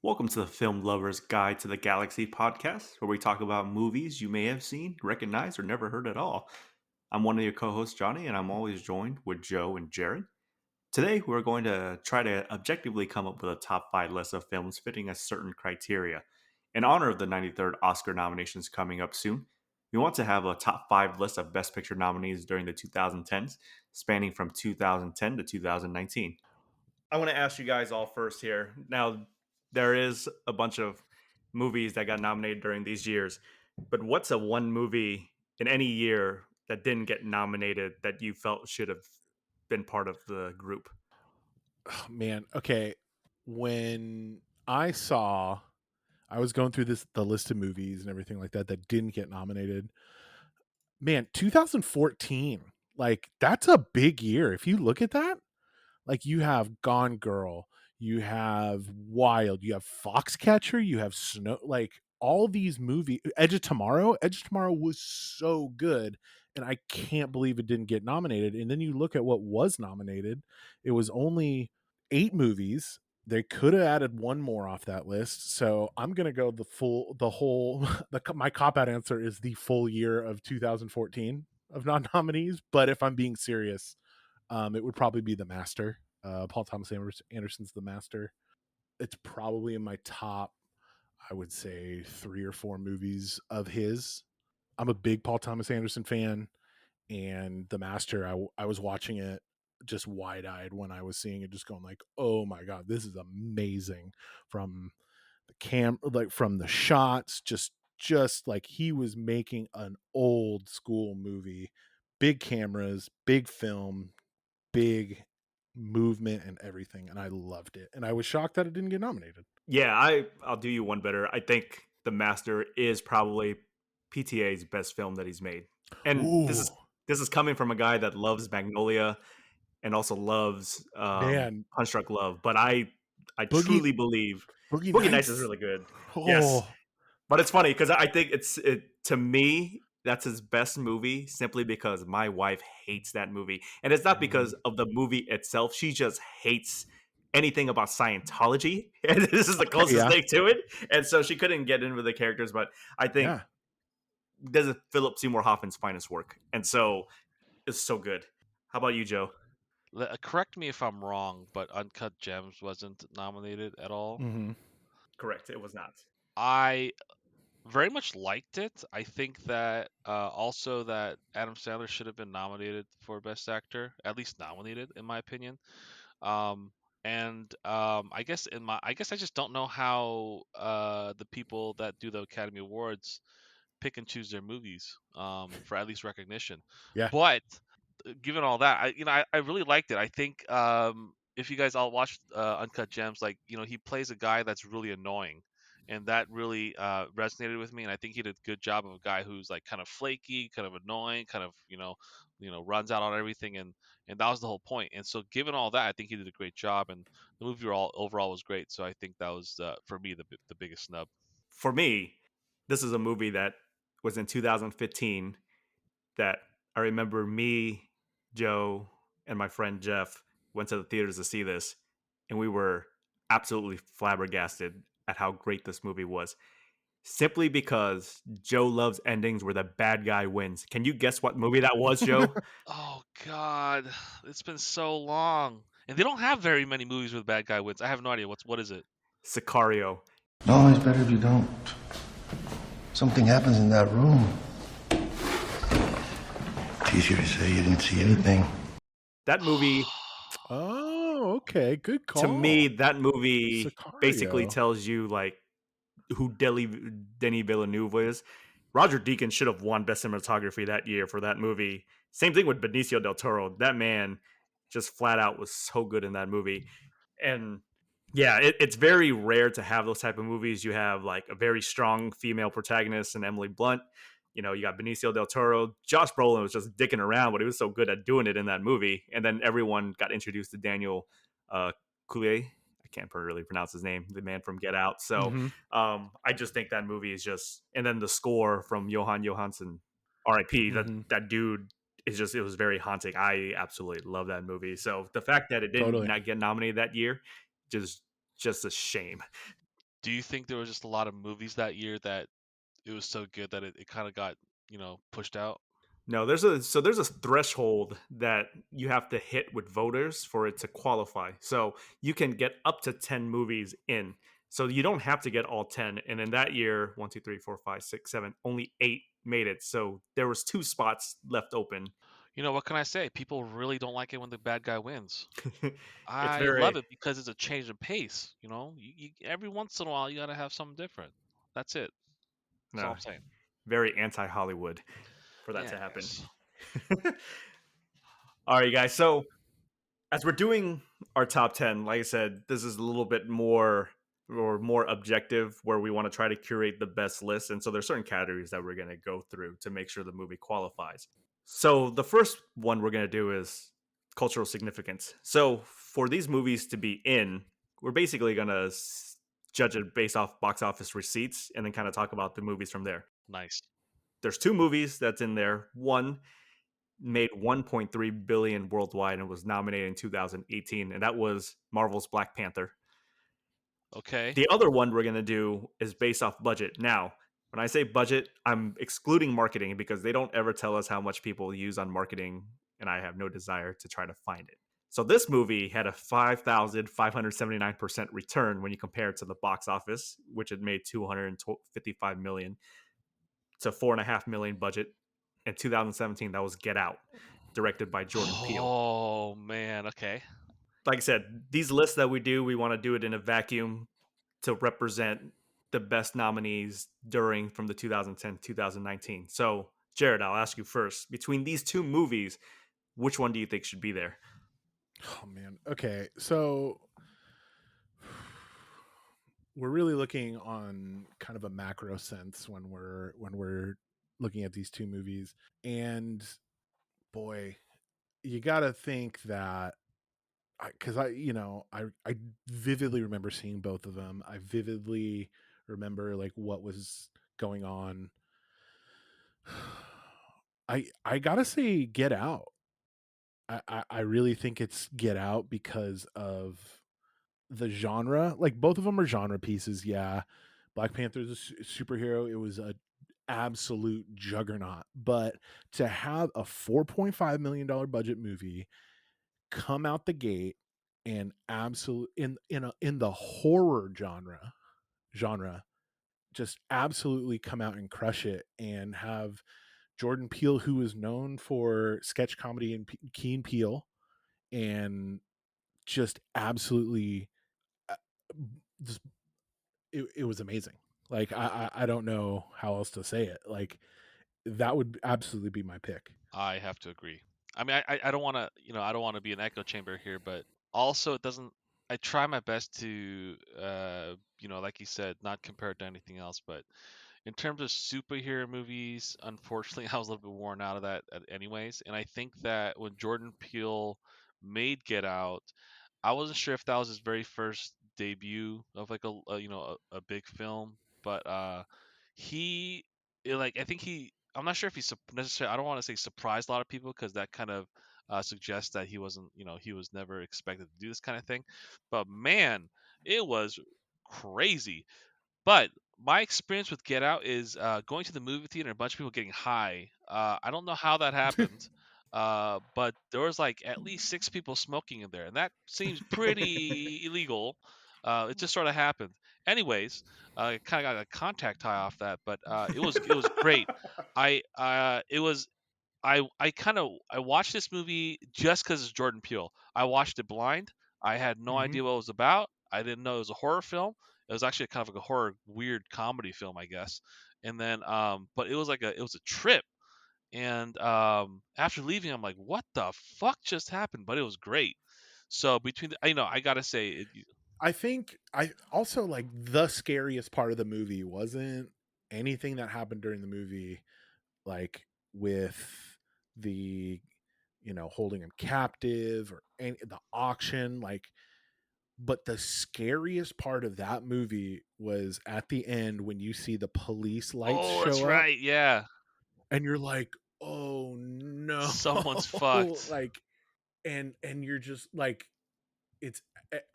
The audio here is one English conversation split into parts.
Welcome to the Film Lover's Guide to the Galaxy podcast, where we talk about movies you may have seen, recognized, or never heard at all. I'm one of your co hosts, Johnny, and I'm always joined with Joe and Jared. Today, we're going to try to objectively come up with a top five list of films fitting a certain criteria. In honor of the 93rd Oscar nominations coming up soon, we want to have a top five list of Best Picture nominees during the 2010s, spanning from 2010 to 2019. I want to ask you guys all first here. Now, there is a bunch of movies that got nominated during these years, but what's a one movie in any year that didn't get nominated that you felt should have been part of the group? Oh, man, okay. When I saw I was going through the list of movies and everything like that that didn't get nominated. Man, 2014, like that's a big year. If you look at that, like you have Gone Girl, you have Wild, you have Foxcatcher, you have Snow, like all these movies. Edge of Tomorrow. Edge of Tomorrow was so good, and I can't believe it didn't get nominated. And then you look at what was nominated, it was only 8 movies. They could have added one more off that list. So I'm gonna go the whole. My cop out answer is the full year of 2014 of non nominees. But if I'm being serious, it would probably be The Master. Paul Thomas Anderson's The Master. It's probably in my top, I would say, 3 or 4 movies of his. I'm a big Paul Thomas Anderson fan, and The Master, I was watching it just wide eyed when I was seeing it, just going like, oh my God, this is amazing. From like from the shots, just like he was making an old school movie, big cameras, big film, big movement and everything, and I loved it. And I was shocked that it didn't get nominated. Yeah, I'll do you one better. I think The Master is probably PTA's best film that he's made. And Ooh, this is coming from a guy that loves Magnolia and also loves man, Punch Drunk Love. But I Boogie truly believe Boogie Boogie Nights is Nights. really good. Yes, Oh, but it's funny because I think to me that's his best movie simply because my wife hates that movie, and it's not because mhm. of the movie itself. She just hates anything about Scientology, and this is the Okay, closest yeah, thing to it. And so she couldn't get into the characters. But I think yeah. this is Philip Seymour Hoffman's finest work, and so it's so good. How about you, Joe? Correct me if I'm wrong, but Uncut Gems wasn't nominated at all. Mhm. Correct. It was not. I very much liked it. I think that also that Adam Sandler should have been nominated for Best Actor, at least nominated, in my opinion. Um, I guess I just don't know how the people that do the Academy Awards pick and choose their movies for at least recognition. Yeah. But given all that, I really liked it. I think if you guys all watched Uncut Gems, like he plays a guy that's really annoying, and that really resonated with me. And I think he did a good job of a guy who's like kind of flaky, kind of annoying, kind of runs out on everything, and that was the whole point. And so, given all that, I think he did a great job, and the movie overall was great. So I think that was for me the biggest snub. For me, this is a movie that was in 2015 that I remember me, Joe, and my friend Jeff went to the theaters to see this, and we were absolutely flabbergasted at how great this movie was. Simply because Joe loves endings where the bad guy wins. Can you guess what movie that was, Joe? Oh God, it's been so long, and they don't have very many movies with bad guy wins. I have no idea what is it. Sicario. No, it's better if you don't. Something happens in that room. It's easier to say you didn't see anything. That movie, Oh, okay. Good to me, call. that movie basically Sicario. tells you like who Denis Villeneuve is. Roger Deakins should have won Best Cinematography that year for that movie. Same thing with Benicio del Toro. That man just flat out was so good in that movie. And yeah, it's very rare to have those type of movies. You have like a very strong female protagonist and Emily Blunt. You got Benicio del Toro. Josh Brolin was just dicking around, but he was so good at doing it in that movie. And then everyone got introduced to Daniel Coulier. I can't really pronounce his name, the man from Get Out. So Mhm. I just think that movie is just, and then the score from Johan Johansson, R.I.P. That Mhm. that dude is just, it was very haunting. I absolutely love that movie. So the fact that it didn't Totally. not get nominated that year, just just a shame. Do you think there was just a lot of movies that year that it was so good that it kind of got pushed out? No, there's a threshold that you have to hit with voters for it to qualify. So you can get up to 10 movies in. So you don't have to get all 10. And in that year, 1, 2, 3, 4, 5, 6, 7, only 8 made it. So there was 2 spots left open. What can I say? People really don't like it when the bad guy wins. It's I very love it because it's a change of pace. Every once in a while you got to have something different. That's it. That's all I'm saying. very anti-Hollywood for that Yeah, to I happen. guess. All right, guys. So as we're doing our top 10, like I said, this is a little bit more objective, where we want to try to curate the best list. And so there's certain categories that we're going to go through to make sure the movie qualifies. So the first one we're going to do is cultural significance. So for these movies to be in, we're basically going to judge it based off box office receipts and then kind of talk about the movies from there. Nice. There's 2 movies that's in there. One made 1.3 billion worldwide and was nominated in 2018, and that was Marvel's Black Panther. Okay. The other one we're going to do is based off budget. Now, when I say budget, I'm excluding marketing because they don't ever tell us how much people use on marketing, and I have no desire to try to find it. So this movie had a 5,579% return when you compare it to the box office, which had made 255 million to 4.5 million budget. In 2017, that was Get Out, directed by Jordan Peele. Oh man. Okay. Like I said, these lists that we do, we want to do it in a vacuum to represent the best nominees from the 2010 2019. So, Jared, I'll ask you first. Between these 2 movies, which one do you think should be there? Oh man. Okay. So we're really looking on kind of a macro sense when we're looking at these 2 movies. And boy, you got to think that because I vividly remember seeing both of them. I vividly remember like what was going on. I gotta say Get Out. I really think it's Get Out because of the genre. Like both of them are genre pieces. Yeah, Black Panther's a superhero. It was a absolute juggernaut. But to have a $4.5 million budget movie come out the gate and absolute in the horror genre just absolutely come out and crush it, and have Jordan Peele, who is known for sketch comedy and Key and Peele, and just absolutely uh, just it was amazing. Like I don't know how else to say it. Like that would absolutely be my pick. I have to agree. I mean, I don't want to, I don't want to be an echo chamber here, but also it doesn't. I try my best to, like you said, not compare it to anything else. But in terms of superhero movies, unfortunately, I was a little bit worn out of that, anyways. And I think that when Jordan Peele made Get Out, I wasn't sure if that was his very first debut of like a big film, but he I think I'm not sure if he necessarily, I don't want to say surprised a lot of people because that kind of suggests that he wasn't, he was never expected to do this kind of thing. But man, it was crazy. But my experience with Get Out is going to the movie theater and a bunch of people getting high. I don't know how that happened, but there was like at least 6 people smoking in there, and that seems pretty illegal. It just sort of happened. Anyways, I kind of got a contact high off that, but it was great. It was I watched this movie just because it's Jordan Peele. I watched it blind. I had no idea what it was about. I didn't know it was a horror film. It was actually kind of like a horror, weird comedy film, I guess. And then, but it was it was a trip. And after leaving, I'm like, what the fuck just happened? But it was great. So between, I gotta say, I think I also like the scariest part of the movie wasn't anything that happened during the movie, like with the holding him captive or the auction, like, but the scariest part of that movie was at the end when you see the police lights oh, that's show up right, yeah, and you're like, oh no. someone's fucked. Like and you're just like, it's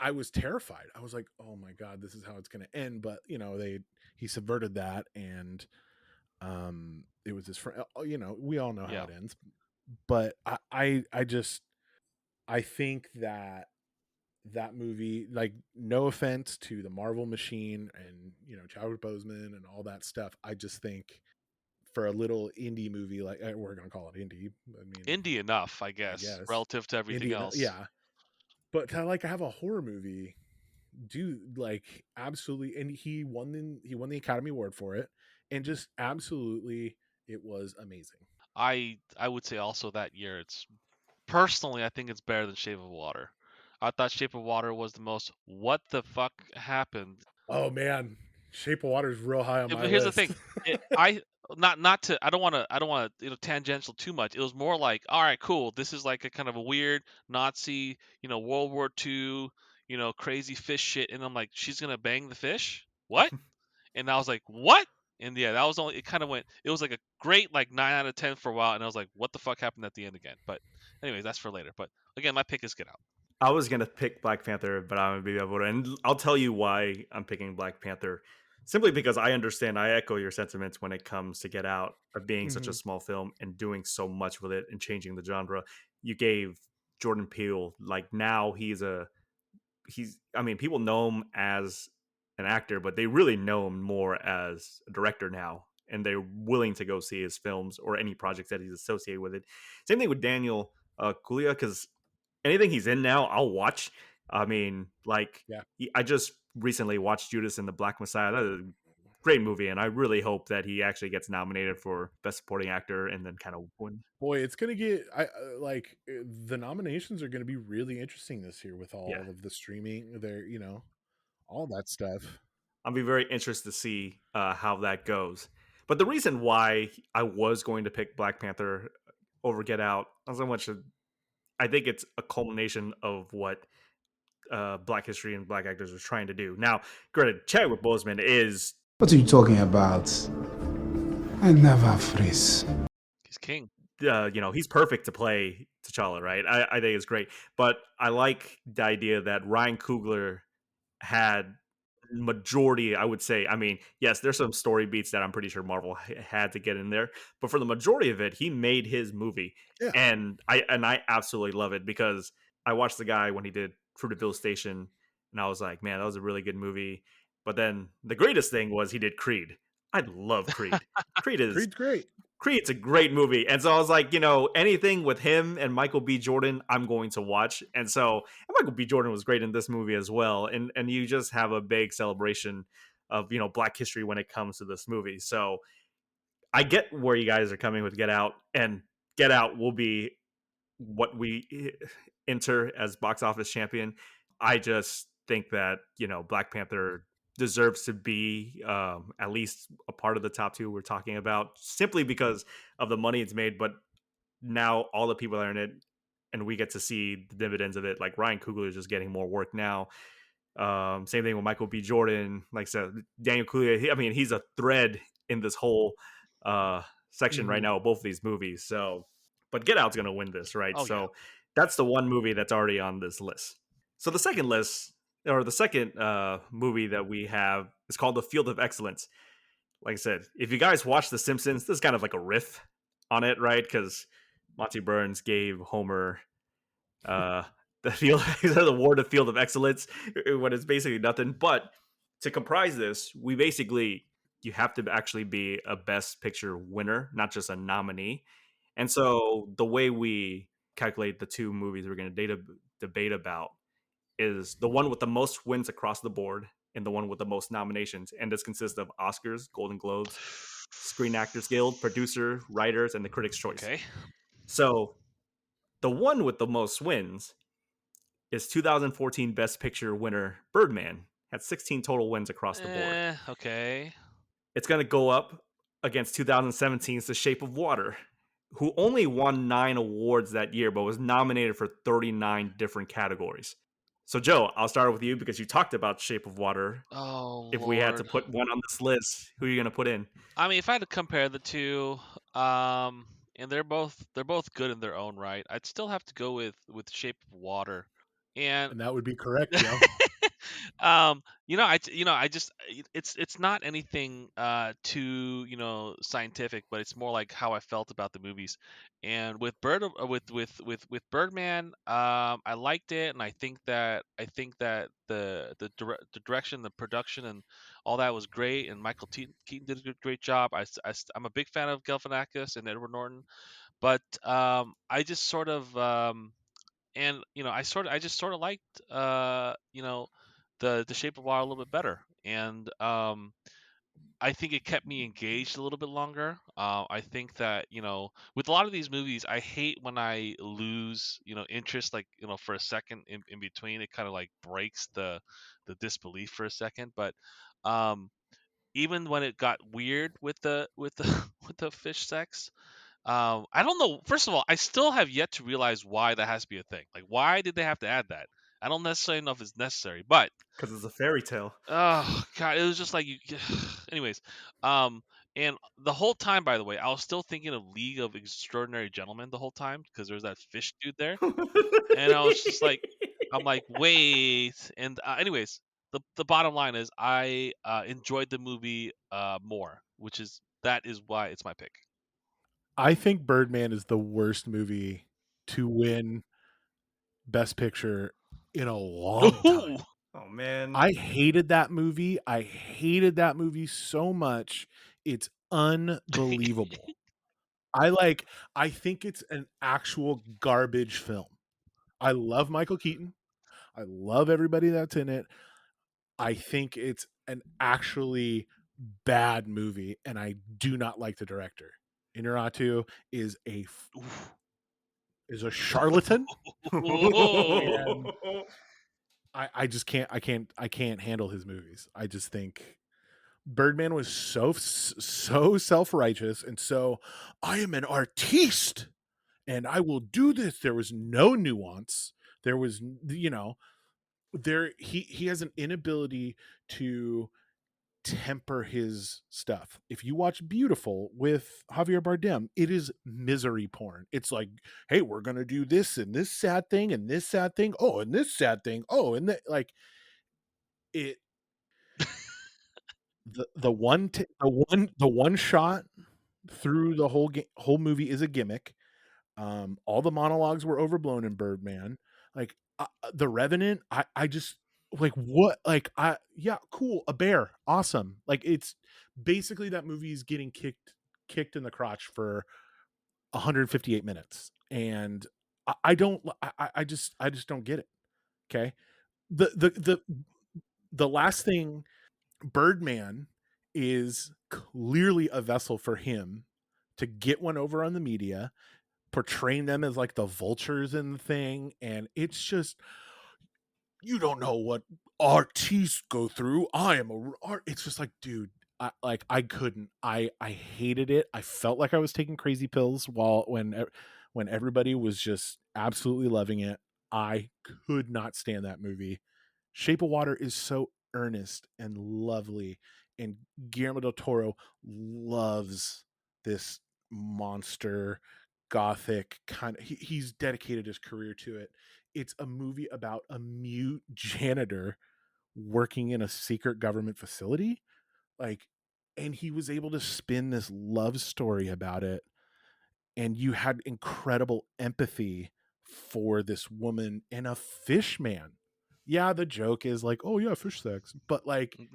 I was terrified. I was like, oh my god, this is how it's going to end. But he subverted that, and it was his friend. We all know how it ends. But I think that movie, like, no offense to the Marvel machine and Chadwick Boseman and all that stuff, I just think for a little indie movie, like, we're gonna call it indie. I mean, indie enough, I guess, relative to everything else. Yeah, but to like have a horror movie, like, absolutely, and he won the Academy Award for it, and just absolutely, it was amazing. I would say also that year, personally, I think it's better than Shape of Water. I thought Shape of Water was the most what the fuck happened. Oh man, Shape of Water is real high on my list. Here's the thing, I don't want to tangential too much. It was more like, all right, cool. This is like a kind of a weird Nazi, World War II, crazy fish shit. And I'm like, she's gonna bang the fish? What? And I was like, what? And yeah, that was it kind of went. It was like a great 9 out of 10 for a while, and I was like, what the fuck happened at the end again? But anyways, that's for later. But again, my pick is Get Out. I was gonna pick Black Panther, but I'm gonna be able to, and I'll tell you why I'm picking Black Panther. Simply because I understand, I echo your sentiments when it comes to Get Out, of being such a small film and doing so much with it and changing the genre. You gave Jordan Peele, now I mean, people know him as an actor, but they really know him more as a director now, and they're willing to go see his films or any projects that he's associated with it. Same thing with Daniel Kaluuya, because anything he's in now, I'll watch. I mean, I just recently watched Judas and the Black Messiah. That is a great movie, and I really hope that he actually gets nominated for Best Supporting Actor and then kind of win. Boy, it's gonna get the nominations are gonna be really interesting this year with all of the streaming there, all that stuff. I'll be very interested to see how that goes. But the reason why I was going to pick Black Panther over Get Out, not so much. I think it's a culmination of what Black history and Black actors are trying to do. Now, granted, Chadwick Boseman is. What are you talking about? I never freeze. He's king. He's perfect to play T'Challa, right? I think it's great. But I like the idea that Ryan Coogler had majority, I would say. I mean, yes, there's some story beats that I'm pretty sure Marvel had to get in there, but for the majority of it, he made his movie. Yeah. And I absolutely love it, because I watched the guy when he did Fruitvale Station, and I was like, man, that was a really good movie. But then the greatest thing was he did Creed. I love Creed. Creed's great. Creed's a great movie. And so I was like, anything with him and Michael B. Jordan, I'm going to watch. And Michael B. Jordan was great in this movie as well. And you just have a big celebration of, Black history when it comes to this movie. So I get where you guys are coming with Get Out, and Get Out will be what we enter as box office champion. I just think that, Black Panther deserves to be at least a part of the top two we're talking about, simply because of the money it's made. But now all the people that are in it, and we get to see the dividends of it. Like Ryan Coogler is just getting more work now. Same thing with Michael B. Jordan. Like I said, Daniel Kaluuya, he's a thread in this whole section right now of both of these movies. So, but Get Out's going to win this, right? That's the one movie that's already on this list. So the second movie that we have is called The Field of Excellence. Like I said, if you guys watch The Simpsons, this is kind of like a riff on it, right? Because Monty Burns gave Homer the award of Field of Excellence when it's basically nothing. But to comprise this, you have to actually be a Best Picture winner, not just a nominee. And so the way we calculate the two movies we're going to debate about is the one with the most wins across the board and the one with the most nominations. And this consists of Oscars, Golden Globes, Screen Actors Guild, producer, writers, and the Critics' Choice. Okay. So the one with the most wins is 2014 Best Picture winner Birdman. Had 16 total wins across the board. Okay. It's going to go up against 2017's The Shape of Water, who only won 9 awards that year, but was nominated for 39 different categories. So, Joe, I'll start with you because you talked about Shape of Water. Oh, if we had to put one on this list, who are you going to put in? If I had to compare the two, and they're both good in their own right, I'd still have to go with Shape of Water. And that would be correct, Joe. I just it's not anything too scientific, but it's more like how I felt about the movies. And with with Birdman, I liked it, and I think that the direction, the production, and all that was great, and Michael Keaton did a great job. I'm a big fan of Galifianakis and Edward Norton, but I just sort of and I just sort of liked the Shape of Water a little bit better, and I think it kept me engaged a little bit longer. I think that with a lot of these movies, I hate when I lose interest, like for a second in between. It kind of like breaks the disbelief for a second. But um, even when it got weird with the with the fish sex, I don't know. First of all, I still have yet to realize why that has to be a thing. Like, why did they have to add that? I don't necessarily know if it's necessary, but Because it's a fairy tale. oh god, it was just like you. Anyways, um, and the whole time, by the way, I was still thinking of League of Extraordinary Gentlemen the whole time because there's that fish dude there, and I was just like, I'm like, wait. And anyways, the bottom line is I enjoyed the movie more, that is why it's my pick. I think Birdman is the worst movie to win Best Picture in a long time. Ooh. Oh man. I hated that movie. I hated that movie so much. It's unbelievable. I think it's an actual garbage film. I love Michael Keaton. I love everybody that's in it. I think it's an actually bad movie, and I do not like the director. Inarritu is a charlatan. And I just can't handle his movies. I just think Birdman was so self-righteous, and so I am an artiste and I will do this. There was no nuance. There was he has an inability to temper his stuff. If you watch Beautiful with Javier Bardem, it is misery porn. It's like, hey, we're gonna do this and this sad thing and this sad thing. Oh, and this sad thing. Oh, and that, like, it. The one shot through the whole movie is a gimmick. All the monologues were overblown in Birdman. Like the Revenant, I just like what like I yeah, cool, a bear, awesome. Like it's basically that movie is getting kicked in the crotch for 158 minutes, and I don't I just don't get it. Okay, the last thing, Birdman is clearly a vessel for him to get one over on the media, portraying them as like the vultures in the thing, and it's just, you don't know what artists go through. I am a art. It's just like, dude, I couldn't. I hated it. I felt like I was taking crazy pills when everybody was just absolutely loving it. I could not stand that movie. Shape of Water is so earnest and lovely, and Guillermo del Toro loves this monster gothic kind of, he's dedicated his career to it. It's a movie about a mute janitor working in a secret government facility, like, and he was able to spin this love story about it, and you had incredible empathy for this woman and a fish man. Yeah, the joke is like, oh yeah, fish sex, but like, you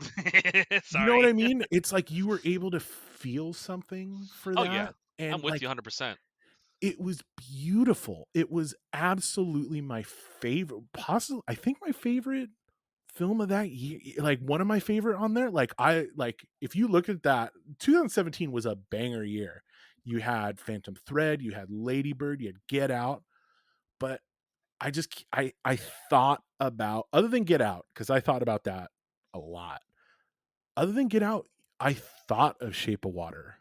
know what I mean? It's like you were able to feel something for that. Oh yeah, and I'm with like, you 100%. it was beautiful. It was absolutely my favorite, possibly, I think my favorite film of that year, like one of my favorite on there. Like if you look at that, 2017 was a banger year. You had Phantom Thread, you had Ladybird, you had Get Out, but I thought about, other than Get Out, because I thought about that a lot. Other than Get Out, I thought of Shape of Water.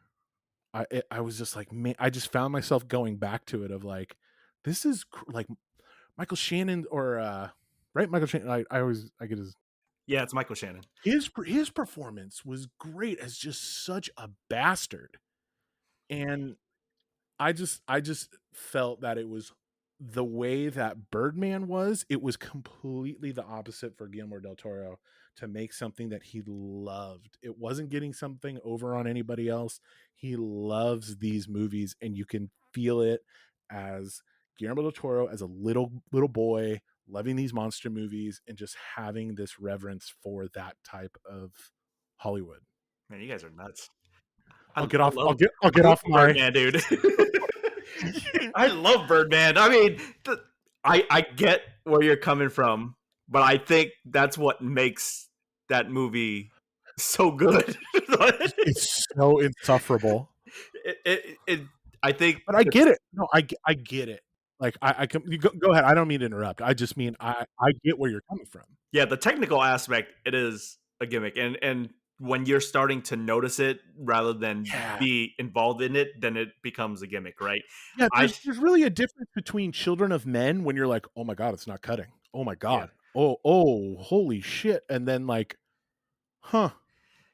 I was just like, man, I just found myself going back to it of like, this is like Michael Shannon, or right, Michael Shannon. I get his. Yeah, it's Michael Shannon. His performance was great as just such a bastard, and I just felt that it was the way that Birdman was, it was completely the opposite for Guillermo del Toro to make something that he loved. It wasn't getting something over on anybody else. He loves these movies, and you can feel it as Guillermo del Toro as a little boy loving these monster movies and just having this reverence for that type of Hollywood. Man, you guys are nuts. I'll I get off. love, I'll get I love off my. Birdman, dude. I love Birdman. I mean, I get where you're coming from, but I think that's what makes that movie so good. It's so insufferable. I think, But I get it. No, I get it. Like you go ahead. I don't mean to interrupt. I just mean I get where you're coming from. yeah, the technical aspect, it is a gimmick, and when you're starting to notice it rather than be involved in it, then it becomes a gimmick, right? Yeah, there's really a difference between Children of Men when you're like, oh my god, it's not cutting. Oh my god. Yeah. Oh, holy shit. And then like, huh.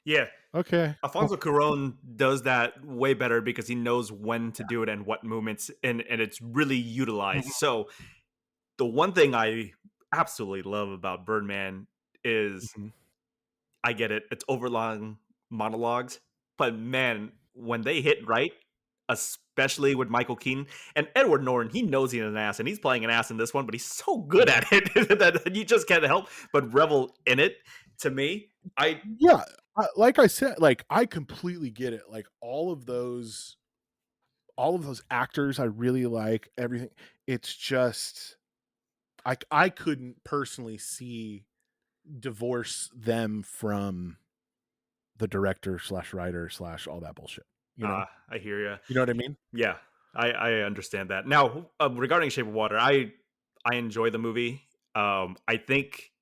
Yeah. Okay. Alfonso Cuarón does that way better because he knows when to do it and what movements, and it's really utilized. Mm-hmm. So the one thing I absolutely love about Birdman is I get it. It's overlong monologues, but man, when they hit right, especially with Michael Keaton and Edward Norton, he knows he's an ass, and he's playing an ass in this one, but he's so good at it that you just can't help but revel in it. To me, like I said, like I completely get it. Like all of those actors, I really like everything. It's just I couldn't personally see divorce them from the director / writer / all that bullshit. You know, I hear you. You know what I mean? Yeah, I understand that. Now, regarding Shape of Water, I enjoy the movie. I think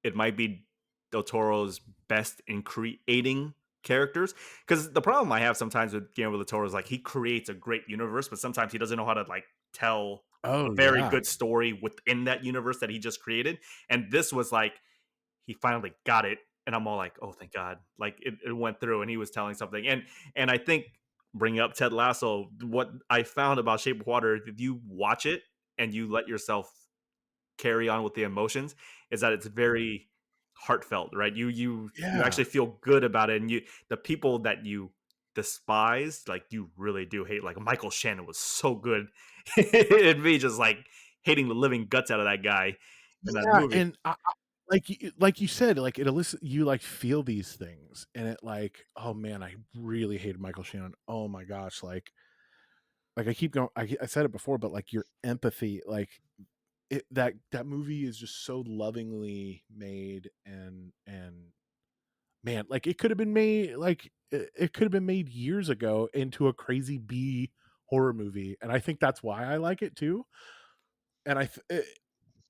it might be Del Toro's best in creating characters, because the problem I have sometimes with Guillermo del Toro is like he creates a great universe, but sometimes he doesn't know how to like tell a very good story within that universe that he just created. And this was like he finally got it, and I'm all like, oh, thank God, like it went through, and he was telling something. And I think bringing up Ted Lasso, what I found about Shape of Water, if you watch it and you let yourself carry on with the emotions, is that it's very heartfelt, right? You actually feel good about it, and the people that you despise, like you really do hate. Like Michael Shannon was so good in me, just like hating the living guts out of that guy in that movie. And like you said, like it elicits you like feel these things, and it like, oh man, I really hated Michael Shannon. Oh my gosh, like I keep going. I said it before, but like your empathy, like that movie is just so lovingly made, and man, like it could have been made, like it could have been made years ago into a crazy B horror movie, and I think that's why I like it too.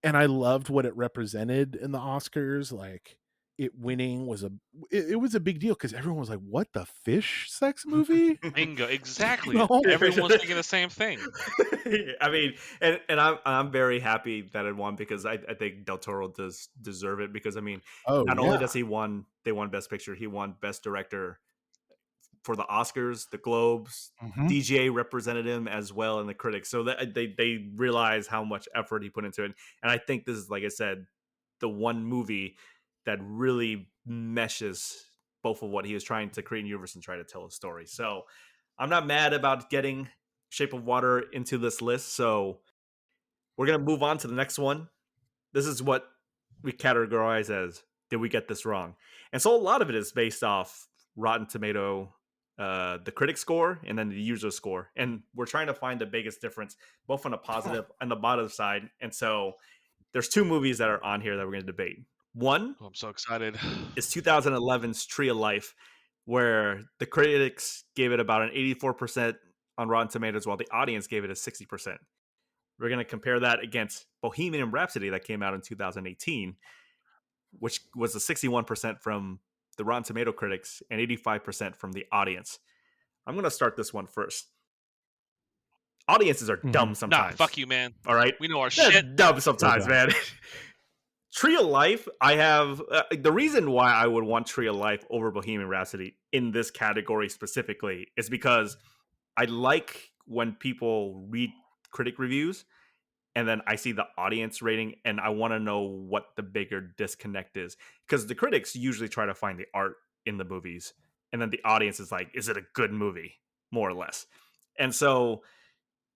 And I loved what it represented in the Oscars. Like it winning was it was a big deal because everyone was like, "What, the fish sex movie?" Bingo, exactly. Everyone's thinking the same thing. I mean, and I'm very happy that it won, because I think Del Toro does deserve it, because I mean, not only does they won Best Picture, he won Best Director for the Oscars, the Globes. DGA represented him as well, and the critics. So that they realize how much effort he put into it. And I think this is, like I said, the one movie that really meshes both of what he was trying to create in universe and try to tell a story. So I'm not mad about getting Shape of Water into this list. So we're going to move on to the next one. This is what we categorize as, did we get this wrong? And so a lot of it is based off Rotten Tomato, the critic score, and then the user score. And we're trying to find the biggest difference, both on the positive and the bottom side. And so there's two movies that are on here that we're going to debate. One, I'm so excited, is 2011's Tree of Life, where the critics gave it about an 84% on Rotten Tomatoes, while the audience gave it a 60%. We're going to compare that against Bohemian Rhapsody that came out in 2018, which was a 61% from the Rotten Tomato critics and 85% from the audience. I'm going to start this one first. Audiences are dumb sometimes. Nah, fuck you, man. All right? We know our They're shit. dumb sometimes, man. Tree of Life, I have... the reason why I would want Tree of Life over Bohemian Rhapsody in this category specifically is because I like when people read critic reviews and then I see the audience rating, and I want to know what the bigger disconnect is, because the critics usually try to find the art in the movies, and then the audience is like, is it a good movie, more or less. And so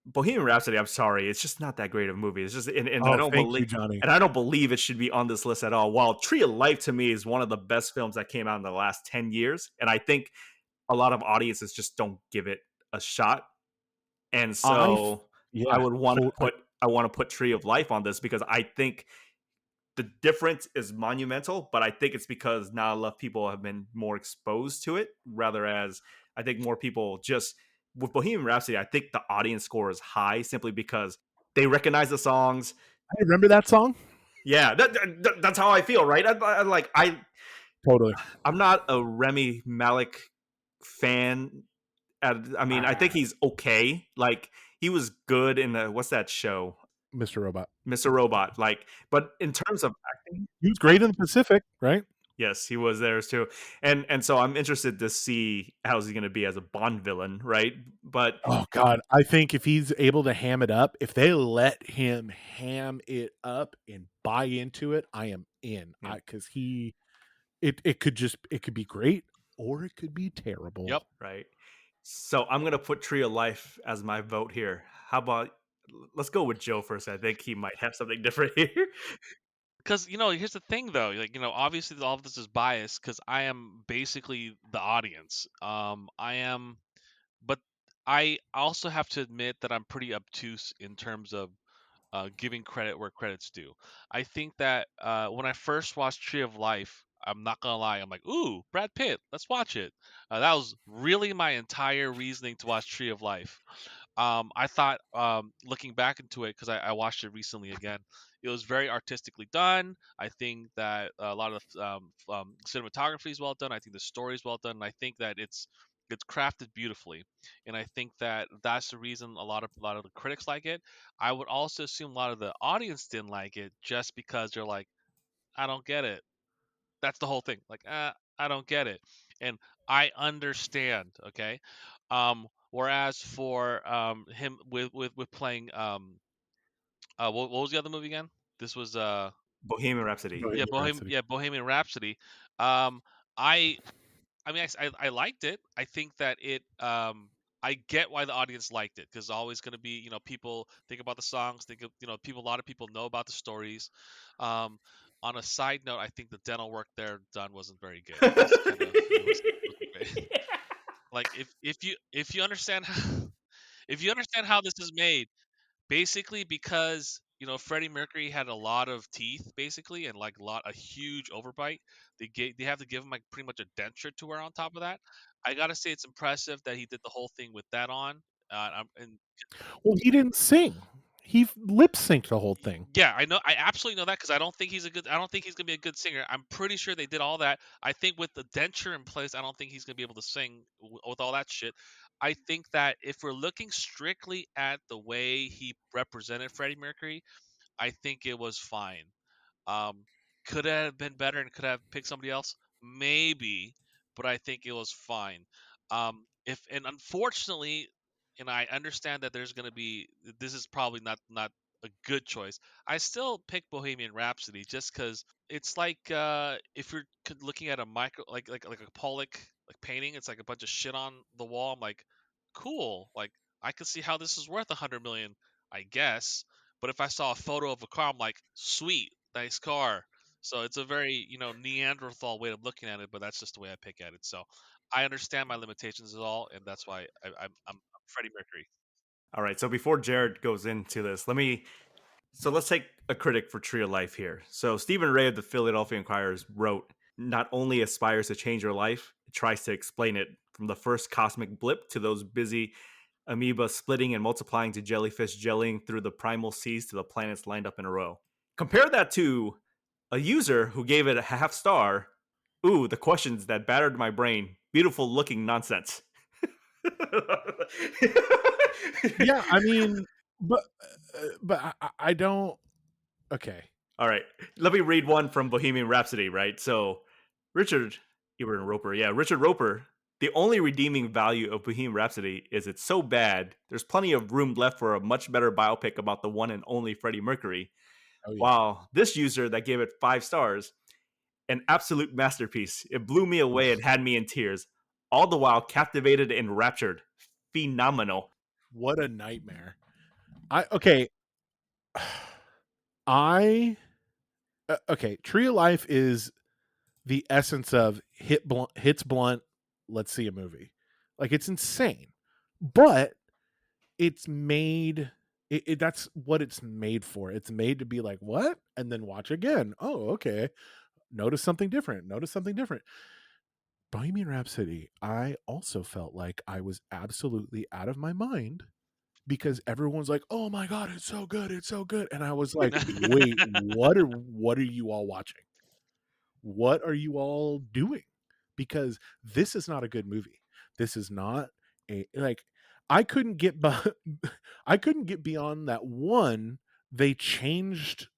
Bohemian Rhapsody, I'm sorry, it's just not that great of a movie. It's just, and I Oh, don't thank you, believe, Johnny. and I don't believe it should be on this list at all. While Tree of Life to me is one of the best films that came out in the last 10 years, and I think a lot of audiences just don't give it a shot. And so I Yeah, would want to put I want to put Tree of Life on this, because I think the difference is monumental, but I think it's because not enough people have been more exposed to it, rather as I think more people just with Bohemian Rhapsody, I think the audience score is high simply because they recognize the songs. I remember that song. Yeah, that's how I feel, right? Totally. I'm not a Remy Malik fan. I mean, I think he's okay. Like, he was good in the, what's that show? Mr. Robot. Mr. Robot. Like, but in terms of acting, He was great in the Pacific, right? yes, he was there too. And so I'm interested to see how's he going to be as a Bond villain, right? But Oh God, I think if he's able to ham it up, if they let him ham it up and buy into it, I am in. Yeah. Because it could be great or it could be terrible. Yep. right. So I'm going to put Tree of Life as my vote here. How about let's go with Joe first. I think he might have something different here. Because here's the thing though, like obviously all of this is biased because I am basically the audience. I am, but I also have to admit that I'm pretty obtuse in terms of giving credit where credit's due. I think that when I first watched Tree of Life, I'm not gonna lie, I'm like, ooh, Brad Pitt, let's watch it. That was really my entire reasoning to watch Tree of Life. I thought, looking back into it, because I watched it recently again, it was very artistically done. I think that a lot of cinematography is well done. I think the story is well done. And I think that it's crafted beautifully, and I think that that's the reason a lot of the critics like it. I would also assume a lot of the audience didn't like it just because they're like, I don't get it. That's the whole thing. Like, I don't get it, and I understand. Okay. Whereas for him with playing what was the other movie again? This was Bohemian Rhapsody. Bohemian Rhapsody. Bohemian Rhapsody. Um, I I mean, I liked it. I think that I get why the audience liked it because always going to be, people think about the songs, think of, people, a lot of people know about the stories. Um, on a side note, I think the dental work there done wasn't very good. It was kind of, it wasn't great. Like if you understand if you understand how this is made, basically because Freddie Mercury had a lot of teeth basically and like a huge overbite. They have to give him like pretty much a denture to wear on top of that. I gotta say it's impressive that he did the whole thing with that on. And Well, he didn't sing. He lip synced the whole thing. yeah, I know. I absolutely know that because I don't think he's gonna be a good singer. I'm pretty sure they did all that. I think with the denture in place, I don't think he's gonna be able to sing with all that shit. I think that if we're looking strictly at the way he represented Freddie Mercury, I think it was fine. Um, could it have been better and could have picked somebody else? Maybe, but I think it was fine. If and unfortunately, and I understand that there's going to be this is probably not a good choice. I still pick Bohemian Rhapsody just because it's like if you're looking at a micro like a Pollock like painting, it's like a bunch of shit on the wall. I'm like, cool. Like I could see how this is worth 100 million, I guess. But if I saw a photo of a car, I'm like, sweet, nice car. So it's a very, Neanderthal way of looking at it, but that's just the way I pick at it. So I understand my limitations at all, and that's why I'm Freddie Mercury. All right. So before Jared goes into this, let's take a critic for Tree of Life here. So Stephen Ray of the Philadelphia Inquirers wrote, not only aspires to change your life, it tries to explain it from the first cosmic blip to those busy amoeba splitting and multiplying to jellyfish jellying through the primal seas to the planets lined up in a row. Compare that to a user who gave it a half star. Ooh, the questions that battered my brain. Beautiful looking nonsense. Yeah, I mean, but I don't. Okay. All right. Let me read one from Bohemian Rhapsody, right? So, Richard Roper. Yeah, Richard Roper. The only redeeming value of Bohemian Rhapsody is it's so bad, there's plenty of room left for a much better biopic about the one and only Freddie Mercury. Oh yeah. While this user that gave it 5 stars, an absolute masterpiece. It blew me away and had me in tears, all the while captivated and enraptured. Phenomenal. What a nightmare. Okay. Okay, Tree of Life is the essence of hits blunt, let's see a movie. Like, it's insane. But it's made that's what it's made for. It's made to be like, what? And then watch again. Oh, okay. Notice something different. Bohemian Rhapsody, I also felt like I was absolutely out of my mind because everyone's like, "Oh my god, it's so good, it's so good," and I was like, "Wait, what are you all watching? What are you all doing?" Because this is not a good movie. This is not a like. I couldn't get I couldn't get beyond that one. They changed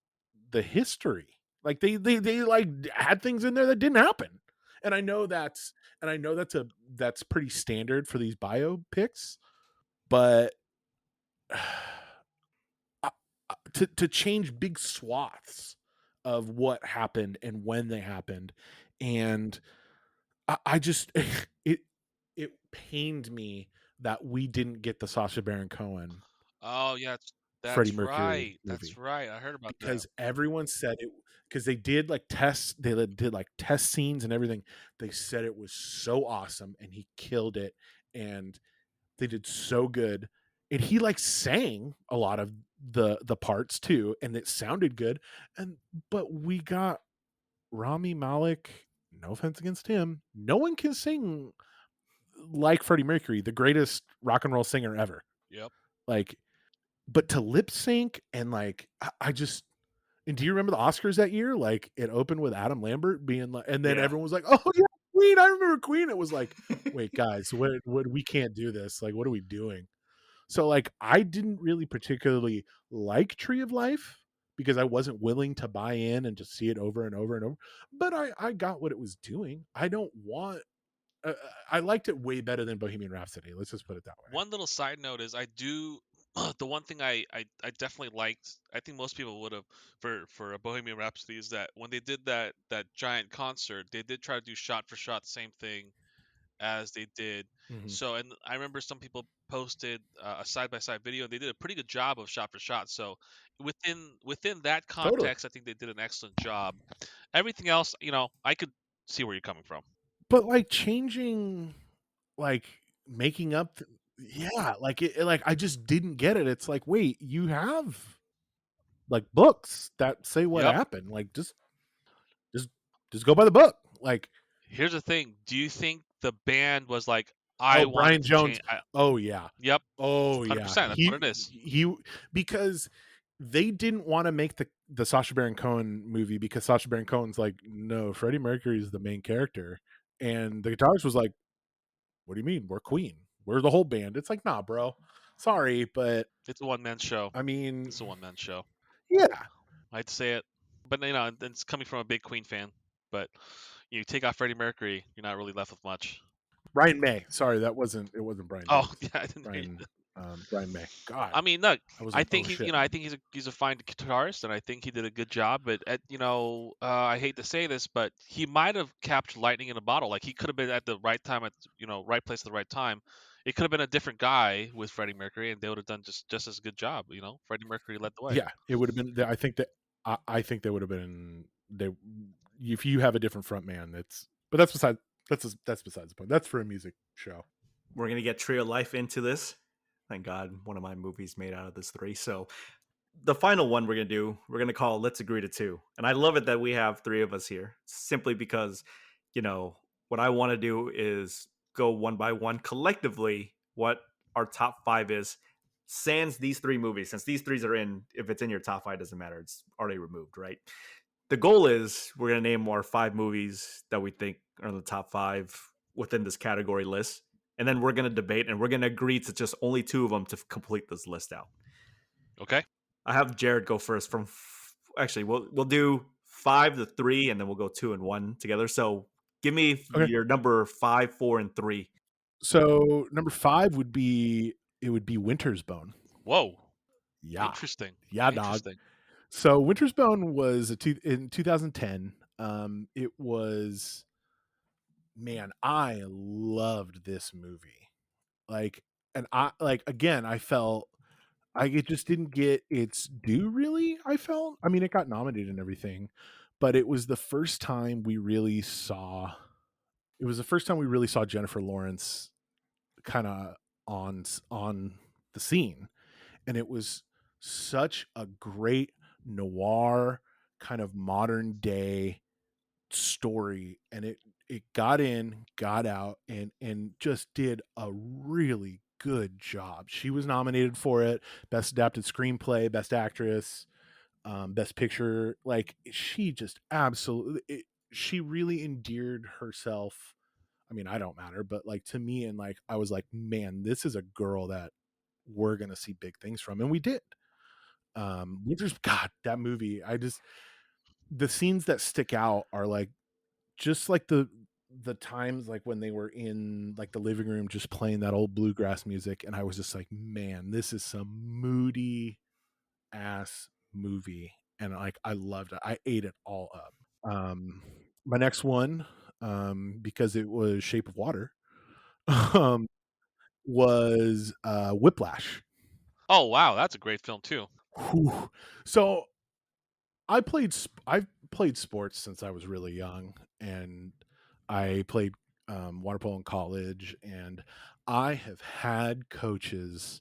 the history. Like they like had things in there that didn't happen. And I know that's that's pretty standard for these biopics, but to change big swaths of what happened and when they happened, and I just it pained me that we didn't get the Sacha Baron Cohen Oh yeah, Freddie that's Mercury right. movie. That's right. I heard about that. Because everyone said it, because they did like tests, they did like test scenes and everything. They said it was so awesome and he killed it, and they did so good, and he like sang a lot of the parts too, and it sounded good. And but we got Rami Malek. No offense against him, no one can sing like Freddie Mercury, the greatest rock and roll singer ever. Yep. Like, but to lip sync and like I just. And do you remember the Oscars that year? Like, it opened with Adam Lambert being like, and then Yeah. everyone was like, "Oh yeah, Queen! I remember Queen." It was like, wait, guys, what? We can't do this. Like, what are we doing? So, like, I didn't really particularly like Tree of Life because I wasn't willing to buy in and just see it over and over and over. But I got what it was doing. I don't want. I liked it way better than Bohemian Rhapsody. Let's just put it that way. One little side note is I do the one thing I definitely liked. I think most people would have for a Bohemian Rhapsody is that when they did that giant concert, they did try to do shot for shot the same thing as they did. Mhm. So, and I remember some people posted a side by side video. They did a pretty good job of shot for shot. So, within that Totally. context, I think they did an excellent job. Everything else, I could see where you're coming from. But like changing, like making up, yeah, like like I just didn't get it. It's like, wait, you have like books that say what Yep. happened. Like just go by the book. Like, Here's the thing. Do you think the band was like, I oh, want Brian to Jones. change? Oh yeah. Yep. Oh 100%. yeah. That's what it is. He because they didn't want to make the Sacha Baron Cohen movie because Sacha Baron Cohen's like, no, Freddie Mercury is the main character, and the guitarist was like, what do you mean? We're Queen. We're the whole band. It's like, nah, bro. Sorry, but It's a one man show. I mean, It's a one man show. yeah. I'd say it, but it's coming from a big Queen fan. But you take off Freddie Mercury, you're not really left with much. Brian May. Sorry, it wasn't Brian. Oh Jones. yeah, I didn't hear you. Brian May. God. I mean, look, I think shit. I think he's a fine guitarist, and I think he did a good job. But I hate to say this, but he might have captured lightning in a bottle. Like he could have been at the right time, at right place at the right time. It could have been a different guy with Freddie Mercury, and they would have done just as good job. Freddie Mercury led the way. Yeah, it would have been. I think they would have been. If you have a different front man, but that's besides the point. That's for a music show. We're gonna get Tree of Life into this. Thank God, one of my movies made out of this 3. So the final one we're gonna call Let's Agree to 2. And I love it that we have 3 of us here, simply because, what I want to do is go one by one collectively what our top 5 is. Sans these 3 movies, since these 3s are in, if it's in your top 5, doesn't matter. It's already removed, right? The goal is we're gonna name our 5 movies that we think are in the top 5 within this category list. And then we're going to debate and we're going to agree to just only 2 of them to complete this list out. Okay. I have Jared go first actually, we'll do 5 to 3 and then we'll go 2 and 1 together. So Give me Okay. your number 5, 4, and 3. So number 5 would be Winter's Bone. Whoa. Yeah. Interesting. Yeah, dog. Interesting. So Winter's Bone was in 2010. It was, man, I loved this movie. Like, and I like again, I felt it just didn't get its due. Really, I felt. I mean, it got nominated and everything, but it was the first time we really saw. It was the first time we really saw Jennifer Lawrence kind of on the scene, and it was such a great noir kind of modern day story, and it got in, got out, and just did a really good job. She was nominated for it, best adapted screenplay, best actress, best picture. Like, she just absolutely she really endeared herself. I mean, I don't matter, but like to me, and like I was like, man, this is a girl that we're gonna see big things from, and we did. Winter's God, that movie, the scenes that stick out are like just like the times like when they were in like the living room just playing that old bluegrass music, and I was just like, man, this is some moody ass movie, and like I loved it. I ate it all up. My next one, because it was Shape of Water, um, was Whiplash. Oh wow, that's a great film too. Whew. So I've played sports since I was really young, and I played water polo in college, and I have had coaches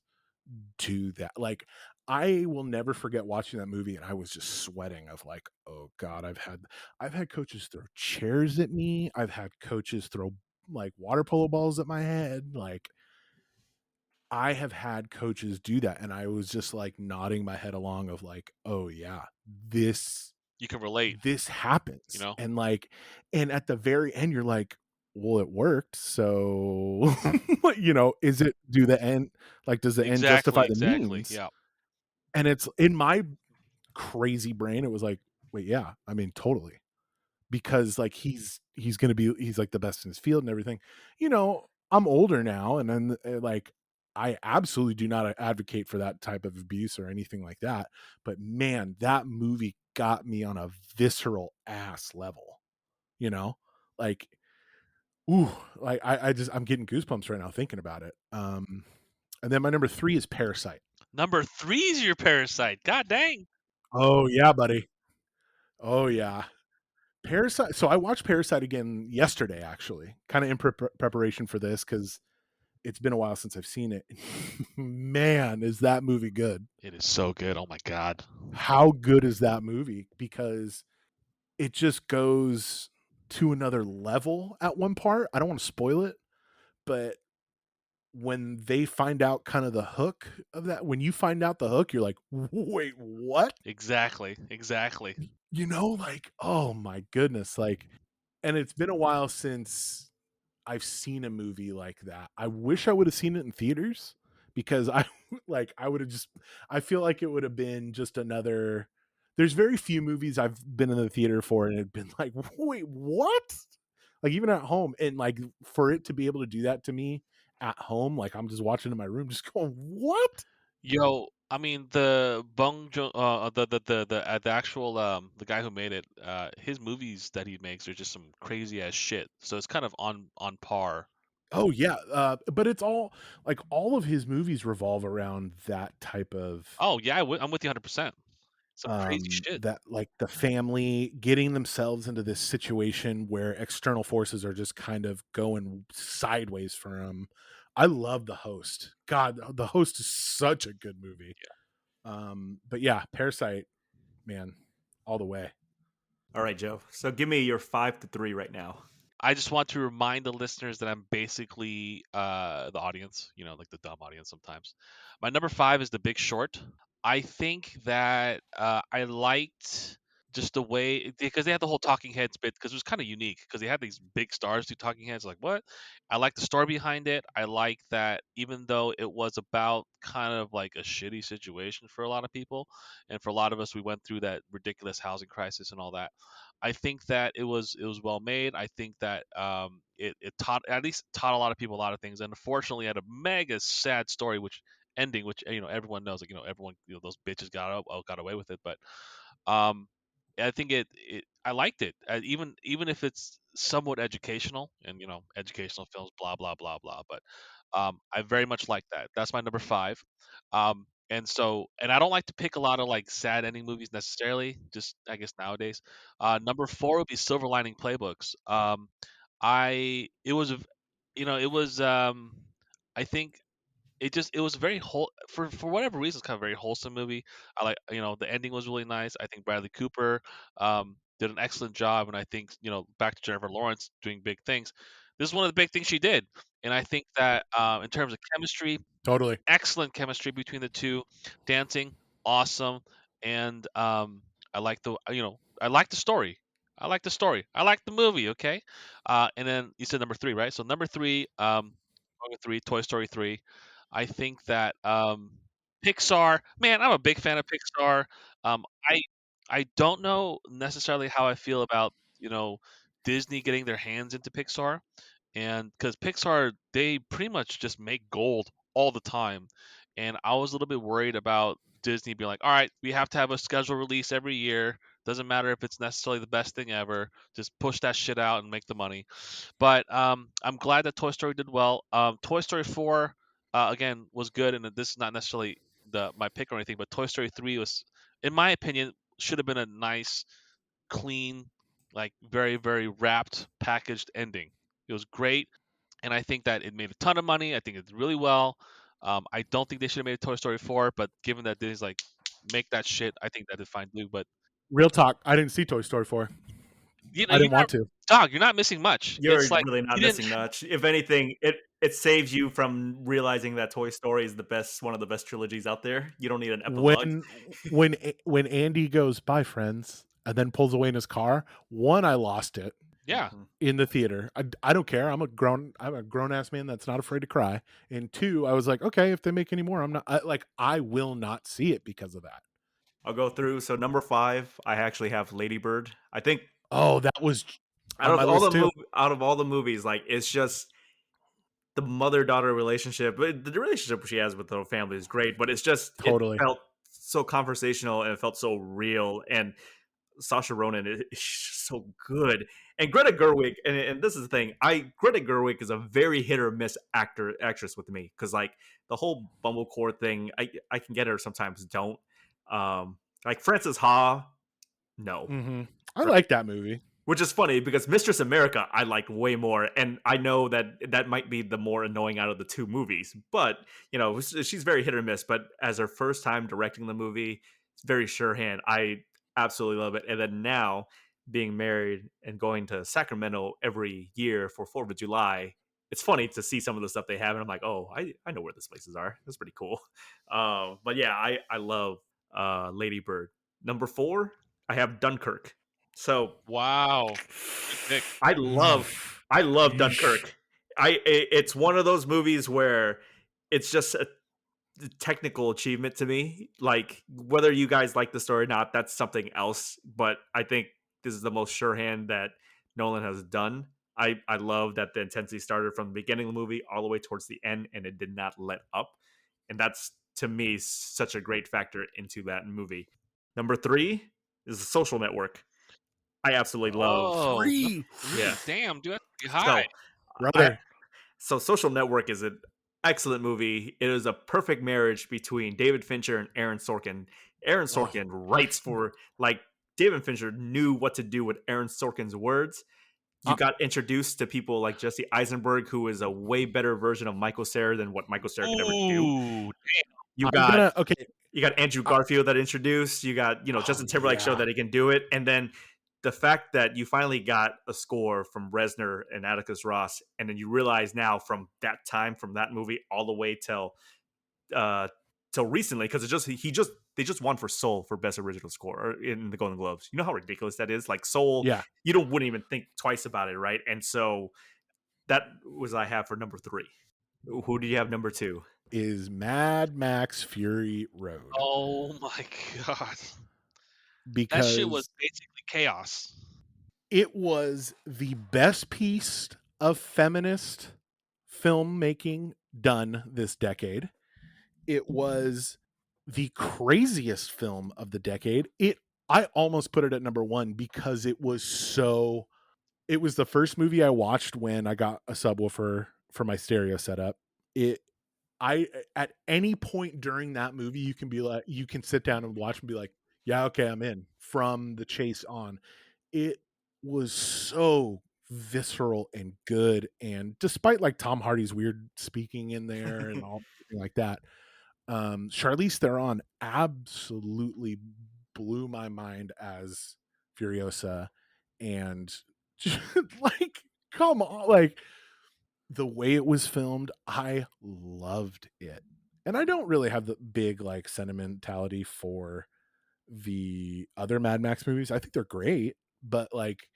do that. Like, I will never forget watching that movie, and I was just sweating of like, oh god, I've had coaches throw chairs at me. I've had coaches throw like water polo balls at my head. Like, I have had coaches do that, and I was just like nodding my head along of like, oh yeah, You can relate, this happens. you know? And like, and at the very end you're like, well, it worked, so is it do the end, like, does the end justify the Exactly. means? Yeah. And it's in my crazy brain, it was like, wait, yeah, I mean, totally, because like he's gonna be, he's like the best in his field and everything. I'm older now, and then like, I absolutely do not advocate for that type of abuse or anything like that, but man, that movie got me on a visceral ass level, you know like, ooh, like I'm getting goosebumps right now thinking about it. And then my number 3 is Parasite. Number 3 is your Parasite. God dang. Oh yeah, buddy. Oh yeah. Parasite. So I watched Parasite again yesterday, actually, kind of in preparation for this, because it's been a while since I've seen it. Man, is that movie good? It is so good. Oh my god. How good is that movie? Because it just goes to another level at one part. I don't want to spoil it, but when they find out kind of the hook of that, when you find out the hook, you're like, wait, what? Exactly. Like, oh my goodness. Like, and it's been a while since I've seen a movie like that. I wish I would have seen it in theaters, because I I would have just, I feel like it would have been just another, there's very few movies I've been in the theater for and it been like, wait, what? Like, even at home, and like for it to be able to do that to me at home, like I'm just watching in my room just going, what? Yo, I mean the the actual the guy who made it, his movies that he makes are just some crazy ass shit. So it's kind of on par. Oh yeah, but it's all like, all of his movies revolve around that type of, Oh yeah, I'm with you 100%. Some crazy shit. that, like, the family getting themselves into this situation where external forces are just kind of going sideways for them. I love The Host. God, The Host is such a good movie. But yeah, Parasite, man, all the way. All right, Joe. So give me your 5 to 3 right now. I just want to remind the listeners that I'm basically the audience, like the dumb audience sometimes. My number 5 is The Big Short. I think that I liked just the way, because they had the whole talking heads bit, because it was kind of unique because they had these big stars do talking heads. Like, what? I like the story behind it. I like that even though it was about kind of like a shitty situation for a lot of people, and for a lot of us, we went through that ridiculous housing crisis and all that. I think that it was well made. I think that it taught, at least taught a lot of people a lot of things. And unfortunately, had a mega sad story, which ending, which everyone knows, like everyone, those bitches got away with it. But um, I think I liked it, even if it's somewhat educational, and educational films, blah blah blah blah. But I very much like that. That's my number five. And I don't like to pick a lot of like sad ending movies necessarily. Just I guess nowadays. Number four would be Silver Lining Playbooks. I it was, it was. I think it was very for whatever reason, it's kind of a very wholesome movie. I like, the ending was really nice. I think Bradley Cooper did an excellent job, and I think, back to Jennifer Lawrence doing big things. This is one of the big things she did, and I think that in terms of chemistry, Totally. excellent chemistry between the two. Dancing, awesome, and I like I like the story. I like the story. I like the movie. Okay, and then you said number three, right? So number three, Toy Story 3. I think that Pixar, man, I'm a big fan of Pixar. Um, I I don't know necessarily how I feel about Disney getting their hands into Pixar, and because Pixar, they pretty much just make gold all the time, and I was a little bit worried about Disney being like, all right, we have to have a scheduled release every year. Doesn't matter if it's necessarily the best thing ever. Just push that shit out and make the money. But I'm glad that Toy Story did well. Toy Story 4 again was good, and this is not necessarily my pick or anything, but Toy Story 3 was, in my opinion, should have been a nice, clean, like very very wrapped, packaged ending. It was great, and I think that it made a ton of money. I think it did really well. I don't think they should have made a Toy Story 4, but given that Disney's like, make that shit, I think that did fine too. But Real talk. I didn't see Toy Story 4. I you're didn't want not, to. dog. You're not missing much. You're It's like really you not didn't. missing much. If anything, it saves you from realizing that Toy Story is one of the best trilogies out there. You don't need an epilogue. When Andy goes, bye friends, and then pulls away in his car, one, I lost it Yeah, Mhm. in the theater. I don't care. I'm a grown ass man that's not afraid to cry. And two, I was like, okay, if they make any more, I will not see it because of that. I'll go through. So number 5, I actually have Ladybird. I think Oh, that was out on of my all list too. out of all the movies, like it's just the mother-daughter relationship. But the relationship she has with her family is great, but it Totally. felt so conversational and it felt so real. And Saoirse Ronan is so good, and Greta Gerwig. And this is the thing, Greta Gerwig is a very hit or miss actress with me, because like the whole Bumblecore thing, I can get her sometimes, don't. Like Frances Ha, no, Mm-hmm. I like that movie. which is funny because Mistress America I like way more, and I know that might be the more annoying out of the two movies. But she's very hit or miss. But as her first time directing the movie, it's very sure hand. I absolutely love it. And then now being married and going to Sacramento every year for 4th of July, it's funny to see some of the stuff they have, and I'm like, oh, I know where these places are. That's pretty cool. But yeah, I love Lady Bird. Number 4, I have Dunkirk. So wow, good pick. I love Yeesh. Dunkirk. It's one of those movies where it's just a technical achievement to me. Like whether you guys like the story or not, that's something else. But I think this is the most sure hand that Nolan has done. I love that the intensity started from the beginning of the movie all the way towards the end, and it did not let up. And that's, to me, such a great factor into that movie. Number 3 is The Social Network. I absolutely love. Oh, number Three. 3. Yeah. Damn, dude, that's pretty high. So Brother. Social Network is an excellent movie. It is a perfect marriage between David Fincher and Aaron Sorkin. Aaron Sorkin writes for, like, David Fincher knew what to do with Aaron Sorkin's words. You got introduced to people like Jesse Eisenberg, who is a way better version of Michael Cera than what Michael Cera could ever do. Ooh, You I'm got gonna okay. you got Andrew Garfield that introduced. You got Justin Timberlake showed that he can do it, and then the fact that you finally got a score from Reznor and Atticus Ross, and then you realize now from that time, from that movie all the way till till recently because they just won for Soul for best original score or in the Golden Globes. You know how ridiculous that is. Like Soul, Yeah. you wouldn't even think twice about it, right? And so that was I have for number 3. Who do you have number 2? Is Mad Max Fury Road. Oh my god. That shit was Because basically chaos. it was the best piece of feminist filmmaking done this decade. It was the craziest film of the decade. I almost put it at number 1 because it was the first movie I watched when I got a subwoofer for my stereo setup. At any point during that movie, you can sit down and watch and be like, yeah, okay, I'm in from the chase on. It was so visceral and good. And despite like Tom Hardy's weird speaking in there and all like that, Charlize Theron absolutely blew my mind as Furiosa. And like, come on, like the way it was filmed, I loved it. And I don't really have the big like sentimentality for the other Mad Max movies. I think they're great, but like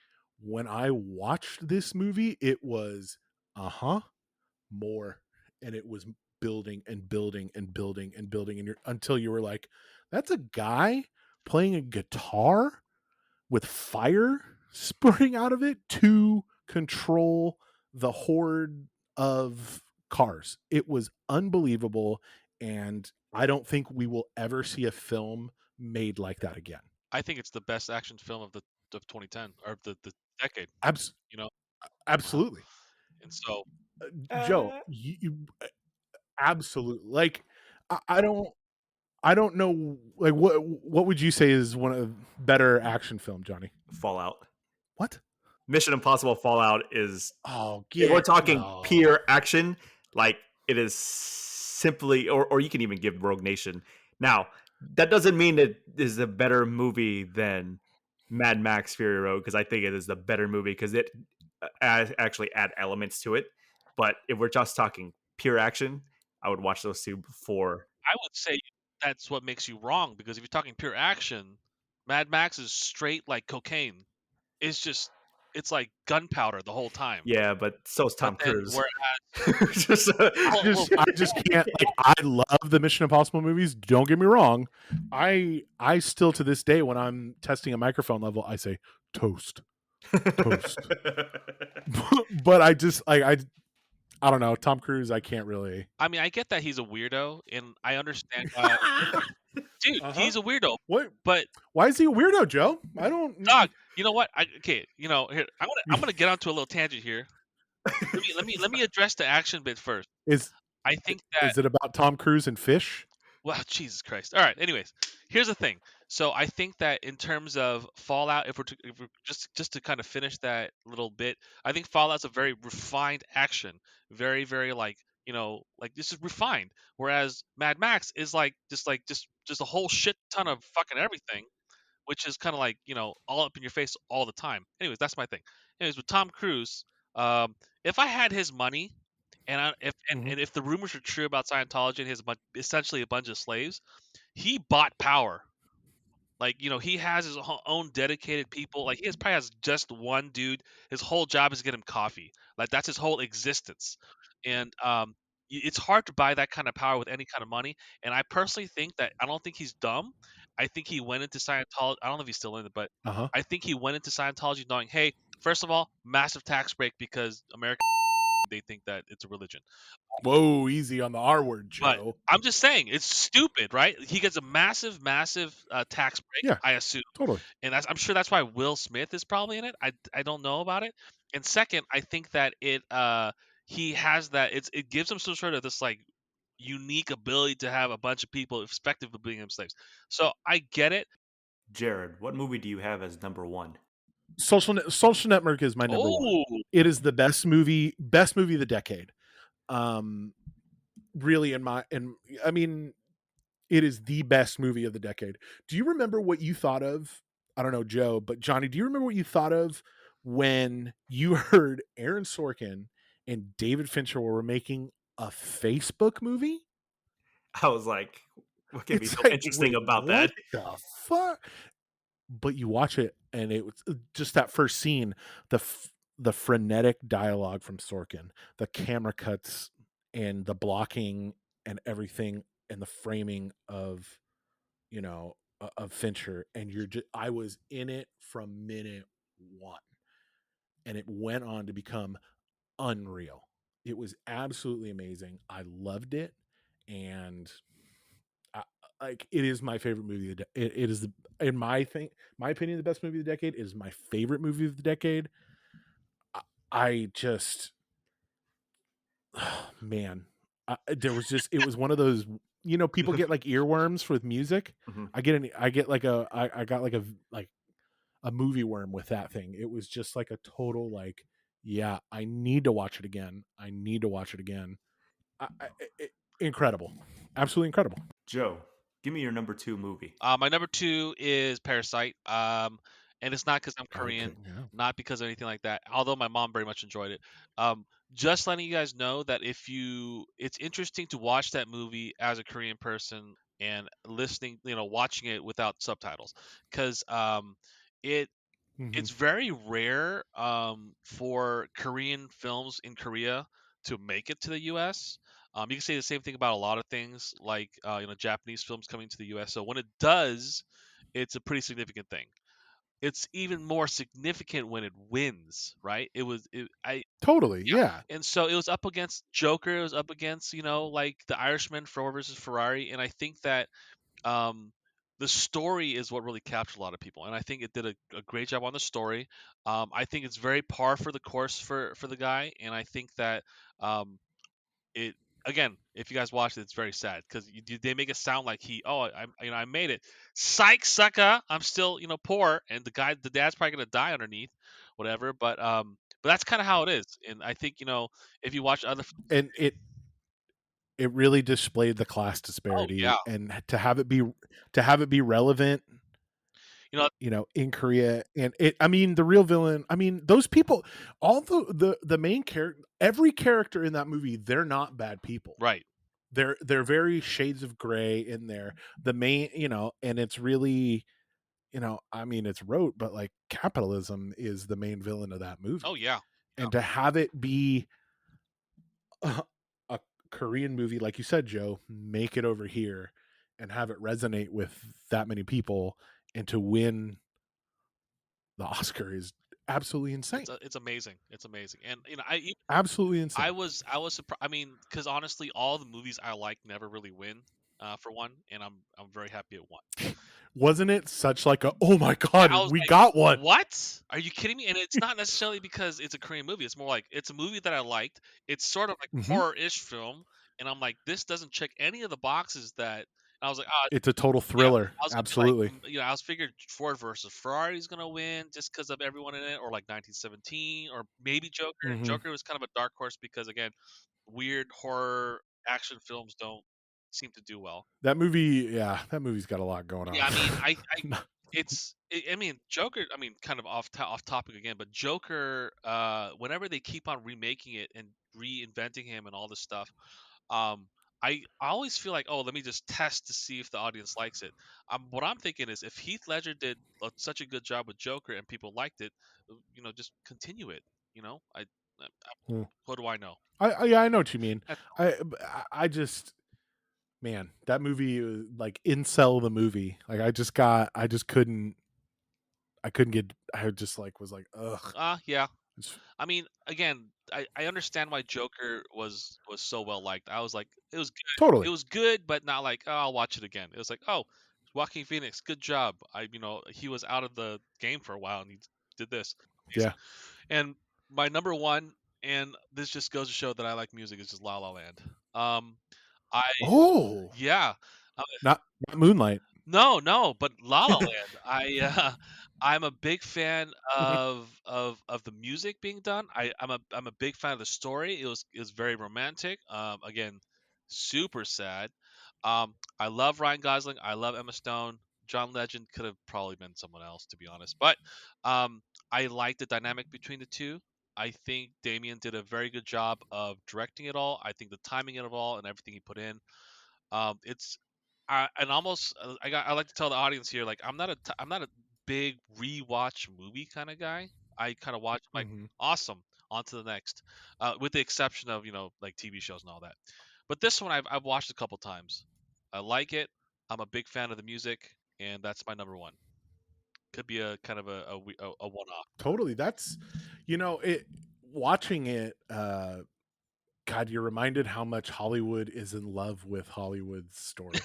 when I watched this movie, it was more, and it was building and building and building and building, and until you were like, that's a guy playing a guitar with fire spurting out of it to control the horde of cars. It was unbelievable, and I don't think we will ever see a film made like that again. I think it's the best action film of 2010 or the decade. You know, Absolutely. and so Joe, you absolutely, like I don't know, like what would you say is one of the better action film, Johnny? Fallout. What? Mission Impossible Fallout is if we're talking pure action, like it is simply or you can even give Rogue Nation. Now, that doesn't mean it is a better movie than Mad Max Fury Road, because I think it is the better movie because it actually add elements to it. But if we're just talking pure action, I would watch those two before. I would say that's what makes you wrong, because if you're talking pure action, Mad Max is straight like cocaine. It's like gunpowder the whole time. Yeah, but so is Tom But then Cruise. I just can't, like, I love the Mission Impossible movies, don't get me wrong. I still to this day when I'm testing a microphone level, I say toast. But I just I don't know, Tom Cruise, I can't really. I mean, I get that he's a weirdo, and I understand why. Dude, he's a weirdo. What? But why is he a weirdo, Joe? I don't. Dog, you know what? Here, I'm gonna get onto a little tangent here. Let me address the action bit first. I think that is it about Tom Cruise and fish? Well, Jesus Christ. All right. Anyways, here's the thing. So I think that in terms of Fallout, if we're just to kind of finish that little bit, I think Fallout's a very refined action, very very like this is refined. Whereas Mad Max is like just a whole shit ton of fucking everything, which is kind of like all up in your face all the time. Anyways, that's my thing. Anyways, with Tom Cruise, if I had his money, and if the rumors are true about Scientology and his essentially a bunch of slaves, he bought power. Like he has his own dedicated people. Like probably has just one dude. His whole job is to get him coffee. Like that's his whole existence. And it's hard to buy that kind of power with any kind of money. And I personally think that I don't think he's dumb. I think he went into Scientology. I don't know if he's still in it, but I think he went into Scientology knowing, hey, first of all, massive tax break because America. They think that it's a religion. Whoa, easy on the R word, Joe. But I'm just saying, it's stupid, right? He gets a massive tax break, yeah, I assume. Totally. And I'm sure that's why Will Smith is probably in it. I don't know about it. And second, I think that he has that it gives him some sort of this like unique ability to have a bunch of people effective of being him slaves. So I get it. Jared, what movie do you have as number 1? Social Network is my number 1. It is the best movie of the decade. Really I mean, it is the best movie of the decade. Do you remember what you thought of? I don't know, Joe, but Johnny, do you remember what you thought of when you heard Aaron Sorkin and David Fincher were making a Facebook movie? I was like, What can be It's so like, interesting wait, about what that? the fuck? But you watch it, and it was just that first scene, the frenetic dialogue from Sorkin, the camera cuts, and the blocking, and everything, and the framing of of Fincher, and I was in it from minute one, and it went on to become unreal. It was absolutely amazing. I loved it, and I, like, it is my favorite movie. It is in my opinion, the best movie of the decade. It is my favorite movie of the decade. I just, man, there was just, it was one of those, people get like earworms with music. Mhm. I got like a movie worm with that thing. It was just like a total, like, yeah, I need to watch it again. I need to watch it again. Incredible, absolutely incredible. Joe, give me your number 2 movie. My number 2 is Parasite. And it's not because I'm Okay, Korean, yeah. not because of anything like that. Although my mom very much enjoyed it. Just letting you guys know that it's interesting to watch that movie as a Korean person and listening, watching it without subtitles, because it Mhm. it's very rare for Korean films in Korea to make it to the U.S. You can say the same thing about a lot of things, like Japanese films coming to the U.S. So when it does, it's a pretty significant thing. It's even more significant when it wins, right? Totally, Yeah, yeah. and so it was up against Joker. It was up against like The Irishman, Ford versus Ferrari, and I think that um, the story is what really captured a lot of people, and I think it did a great job on the story. I think it's very par for the course for the guy, and I think that um, it again, if you guys watch it, it's very sad because they make it sound like I made it, psych sucker, I'm still poor, and the dad's probably gonna die underneath, whatever. But that's kind of how it is, and I think if you watch other, And it really displayed the class oh yeah, disparity, and to have it be relevant, you know, in Korea. And I mean, the real villain, I mean, those people, all the main character, every character in that movie, they're not bad people. right. They're very shades of gray in there. The main, and it's really, I mean, it's rote, but like, capitalism is the main villain of that Oh movie. yeah, And to have it be a Korean movie, like you said, Joe, make it over here and have it resonate with that many people, and to win the Oscar is absolutely insane. it's amazing. It's amazing, and Absolutely I insane. was surprised. I mean, because honestly, all the movies I like never really win, for one, and I'm very happy it won. Wasn't it such like a, oh my Yeah, god, I was we like, got one? "What? Are you kidding me?" And it's not necessarily because it's a Korean movie. It's more like it's a movie that I liked. It's sort of like a Hmm. horror-ish film, and I'm like, "This doesn't check any of the boxes that." I was like, "Ah, It's a total yeah." thriller. I was gonna be like, Absolutely. I was figured Ford versus Ferrari's gonna win just because of everyone in it, or like 1917, or maybe Joker. Hmm. Joker was kind of a dark horse because again, weird horror action films don't seem to do well. That movie, yeah, that movie's got a lot going on. Yeah, I mean, I mean, Joker. I mean, kind of off topic again, but Joker. Whenever they keep on remaking it and reinventing him and all this stuff, um, I always feel like, oh, let me just test to see if the audience likes it. What I'm thinking is, if Heath Ledger did such a good job with Joker and people liked it, just continue it. Hmm. What do I know? Yeah, I know what you mean. That's I just, man, that movie was like incel the movie. Like, I just couldn't, get, I just like was like, ugh. Yeah. It's, I mean, again, I understand why Joker was so well liked. I was like, it was good. It totally. was good, but not like, oh, I'll watch it again. It was like, oh, Joaquin Phoenix, good job. He was out of the game for a while and he did this. Amazing. Yeah. And my number one, and this just goes to show that I like music, is just La La Land. I Oh, Yeah. not Moonlight. No, but La La Land. I'm a big fan Mhm. of the music being done. I'm a big fan of the story. It was very romantic. Again, super sad. I love Ryan Gosling. I love Emma Stone. John Legend could have probably been someone else, to be honest. But I like the dynamic between the two. I think Damien did a very good job of directing it all. I think the timing of it all and everything he put in. It's I like to tell the audience here, like I'm not a big rewatch movie kind of guy. I kind of watch like Mm-hmm. awesome, on to the next, with the exception of like TV shows and all that. But this one I've watched a couple times. I like it. I'm a big fan of the music, and that's my number one. Could be a kind of a one off. Totally. That's, it. Watching it. God, you're reminded how much Hollywood is in love with Hollywood's story.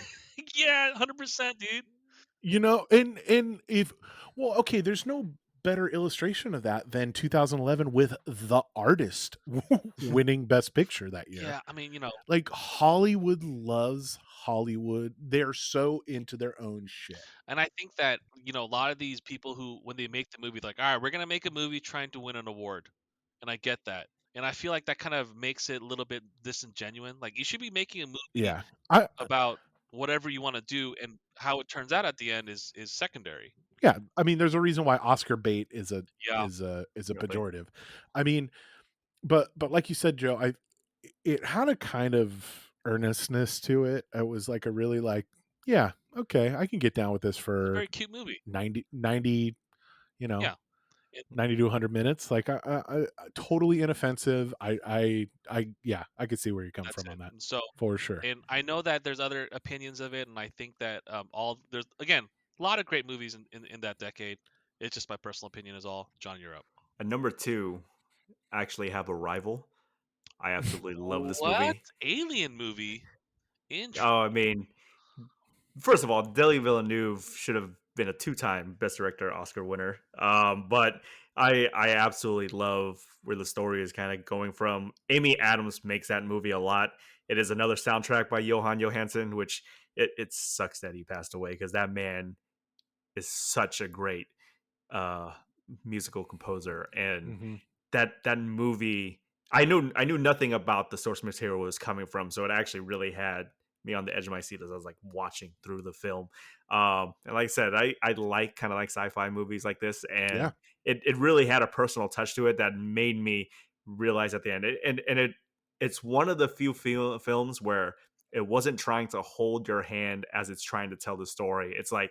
Yeah, 100%, dude. And if okay, there's no better illustration of that than 2011 with The Artist winning Best Picture that year. Yeah, I mean, Like Hollywood loves Hollywood. They're so into their own shit. and I think that a lot of these people who, when they make the movie, like, all right, we're gonna make a movie trying to win an award, and I get that, and I feel like that kind of makes it a little bit disingenuous. Like, you should be making a movie Yeah. I about whatever you want to do, and how it turns out at the end is secondary. yeah, I mean there's a reason why Oscar bait is a Yeah. is a Really? pejorative. I mean, but like you said, Joe, it had a kind of earnestness to it. It was like a really like, yeah, okay, I can get down with this It's a for very cute movie. 90 Yeah. 90 to 100 minutes. Like I totally inoffensive. Yeah, I could see where you come That's from it. on that And so, for sure. and I know that there's other opinions of it, and I think that there's, again, a lot of great movies in that decade. It's just my personal opinion is all. John, you're up. At number 2, I actually have Arrival. I absolutely love this What? movie. Alien movie? Interesting. Oh, I mean, first of all, Denis Villeneuve should have been a 2-time Best Director Oscar winner. But I absolutely love where the story is kind of going from. Amy Adams makes that movie a lot. It is another soundtrack by Johan Johansson, which it sucks that he passed away because that man is such a great musical composer, and Mhm. that movie, I knew nothing about the source material it was coming from, so it actually really had me on the edge of my seat as I was like watching through the film. And like I said, I like kind of like sci-fi movies like this, and Yeah. it really had a personal touch to it that made me realize at the end, it's one of the few films where it wasn't trying to hold your hand as it's trying to tell the story. It's like,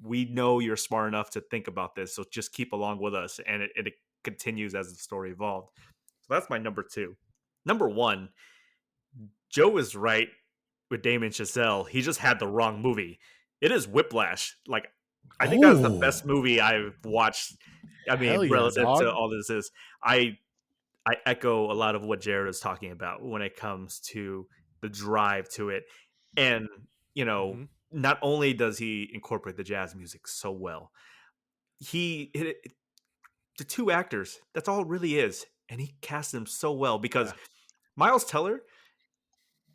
we know you're smart enough to think about this, so just keep along with us, and it continues as the story evolved. So that's my number 2. Number 1, Joe is right with Damien Chazelle. He just had the wrong movie. It is Whiplash. Like, I think that's the best movie I've watched. I mean, Hell yeah, relative dog. to all this is, I echo a lot of what Jared is talking about when it comes to the drive to it. And, Mhm. not only does he incorporate the jazz music so well, the 2 actors, that's all it really is. And he casts them so well because Yeah. Miles Teller,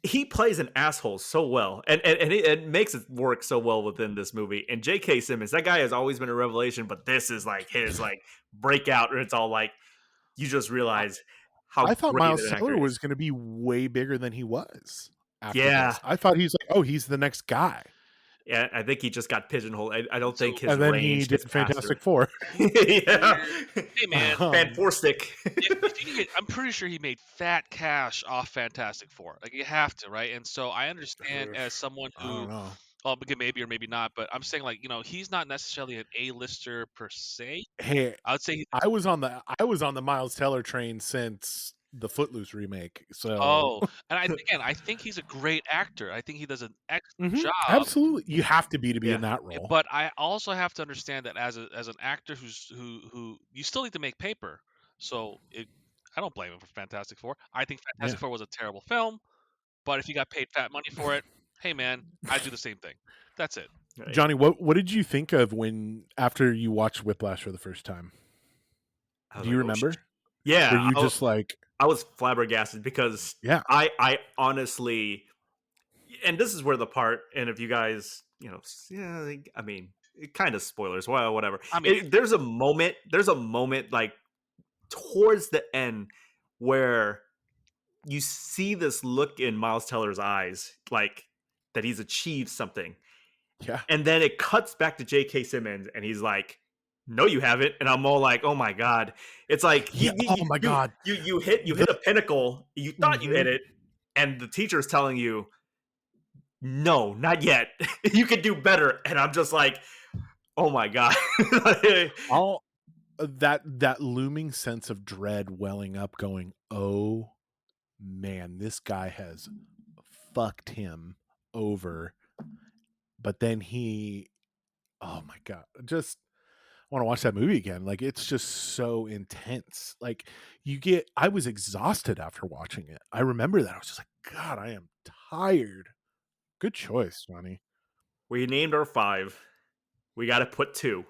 he plays an asshole so well, and it makes it work so well within this movie. And J.K. Simmons, that guy has always been a revelation, but this is like his like breakout, and it's all like, you just realize how I thought great Miles an actor Teller he was is. going to be way bigger than he was after Yeah. this. I thought he's like, oh, he's the next guy. Yeah, I think he just got pigeonholed. I don't think So- his And then range he did gets Fantastic faster. Four. Yeah. Hey, man. Fan Four Stick. if you get, I'm pretty sure he made fat cash off Fantastic Four. Like, you have to, right? And so I understand, as someone I don't who, know. well, maybe or maybe not, but I'm saying, like, he's not necessarily an A-lister per se. Hey, I would say, I was on the Miles Teller train since the Footloose remake. So and I think he's a great actor. I think he does an excellent Mhm. job. Absolutely, you have to be Yeah. in that role. But I also have to understand that as an actor who you still need to make paper. So I don't blame him for Fantastic Four. I think Fantastic Yeah. Four was a terrible film, but if you got paid fat money for it, hey man, I'd do the same thing. That's it. Right. Johnny, what did you think of after you watched Whiplash for the first time? I was Do you like, oh, remember? shit. Yeah. Were you just like, I was flabbergasted because Yeah. I honestly, and this is where the part, and if you guys, yeah, like, I mean, kind of spoilers, well, whatever. I mean, There's a moment like towards the end where you see this look in Miles Teller's eyes, like that he's achieved something. yeah, And then it cuts back to J.K. Simmons, and he's like, "No, you haven't." And I'm all like, "Oh my god!" It's like, oh my god, you hit a pinnacle. You thought you hit it, and the teacher is telling you, no, not yet. You could do better. And I'm just like, oh my God. All that looming sense of dread welling up, going, oh man, this guy has fucked him over. But then oh my God, just want to watch that movie again. Like, it's just so intense. Like, I was exhausted after watching it. I remember that. I was just like, God, I am tired. Good choice, Johnny. We named our 5. We got to put 2.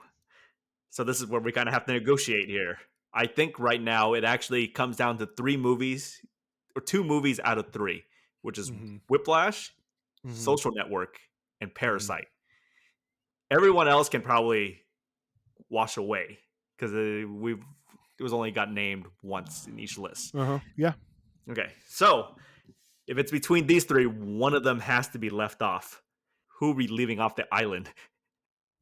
So this is where we kind of have to negotiate here. I think right now it actually comes down to 3 movies, or 2 movies out of 3, which is Whiplash, Social Network, and Parasite. Everyone else can probably wash away because it was only got named once in each list. Yeah. Okay, so if it's between these 3, one of them has to be left off. Who are we leaving off the island?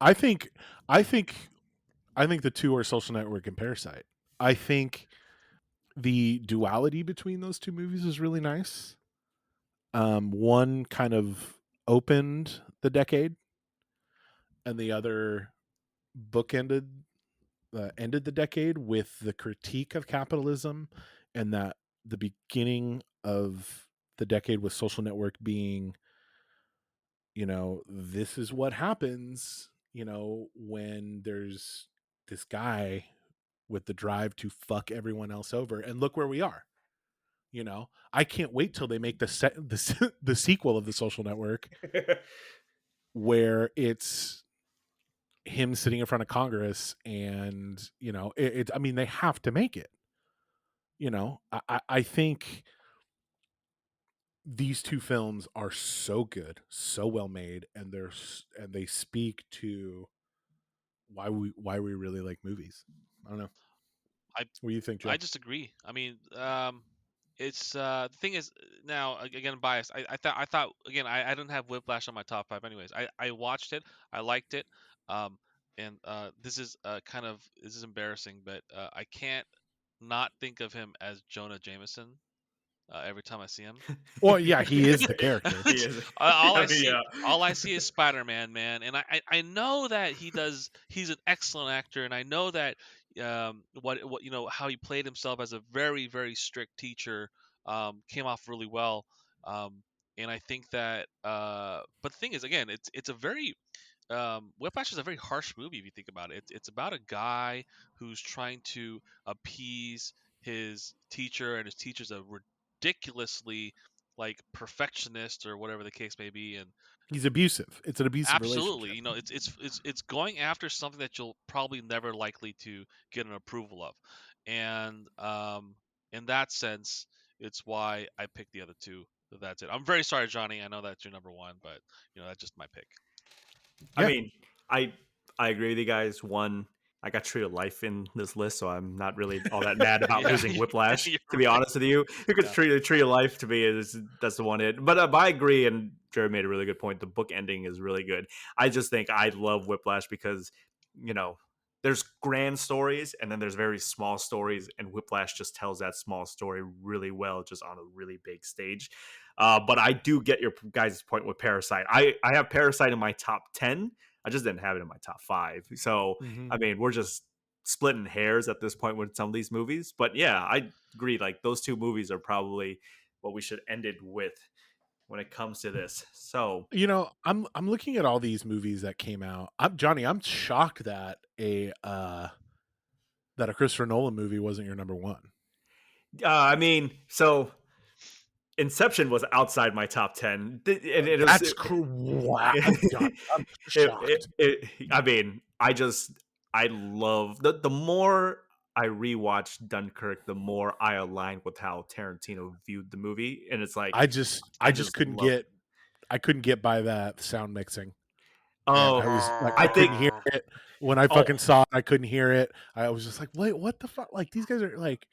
I think the 2 are Social Network and Parasite. I think the duality between those 2 movies is really nice. One kind of opened the decade, and the other bookended ended the decade with the critique of capitalism, and that the beginning of the decade with Social Network being, this is what happens, when there's this guy with the drive to fuck everyone else over, and look where we are. I can't wait till they make the sequel of the Social Network, where it's him sitting in front of Congress, and I mean, they have to make it. I think these 2 films are so good, so well made, and they speak to why we really like movies. I don't know. What do you think, Joe? I just agree. I mean, it's the thing is, now again, biased. I thought again, I didn't have Whiplash on my top 5 anyways. I watched it, I liked it, and this is this is embarrassing, but I can't not think of him as Jonah Jameson. Every time I see him. Well, yeah, he is the character. He is. All I see is Spider-Man, man, and I know that he's an excellent actor, and I know that what how he played himself as a very, very strict teacher came off really well, and I think that but the thing is, again, it's a very Whiplash is a very harsh movie if you think about it. It's about a guy who's trying to appease his teacher, and his teacher's a ridiculously like perfectionist or whatever the case may be, and he's abusive. It's an abusive absolutely, relationship. it's going after something that you'll probably never likely to get an approval of, and in that sense, it's why I picked the other 2. That's it. I'm very sorry, Johnny. I know that's your number 1, but that's just my pick. I mean, I agree with you guys. One, I got Tree of Life in this list, so I'm not really all that mad about losing Whiplash. To be honest with you, because Tree of Life to me that's the one hit. But I agree, and Jared made a really good point. The book ending is really good. I just think I love Whiplash because there's grand stories, and then there's very small stories, and Whiplash just tells that small story really well, just on a really big stage. But I do get your guys' point with Parasite. I have Parasite in my top 10. I just didn't have it in my top 5. So, I mean, we're just splitting hairs at this point with some of these movies. But yeah, I agree. Like, those 2 movies are probably what we should end it with when it comes to this. So, I'm looking at all these movies that came out. I'm shocked that a Christopher Nolan movie wasn't your number 1. I mean, so Inception was outside my top 10. And That's wow. I'm shocked. I mean, I love the more I rewatch Dunkirk, the more I align with how Tarantino viewed the movie, and it's like I just couldn't get by that sound mixing. Oh, I couldn't hear it when I fucking saw it. I couldn't hear it. I was just like, wait, what the fuck? Like, these guys are like,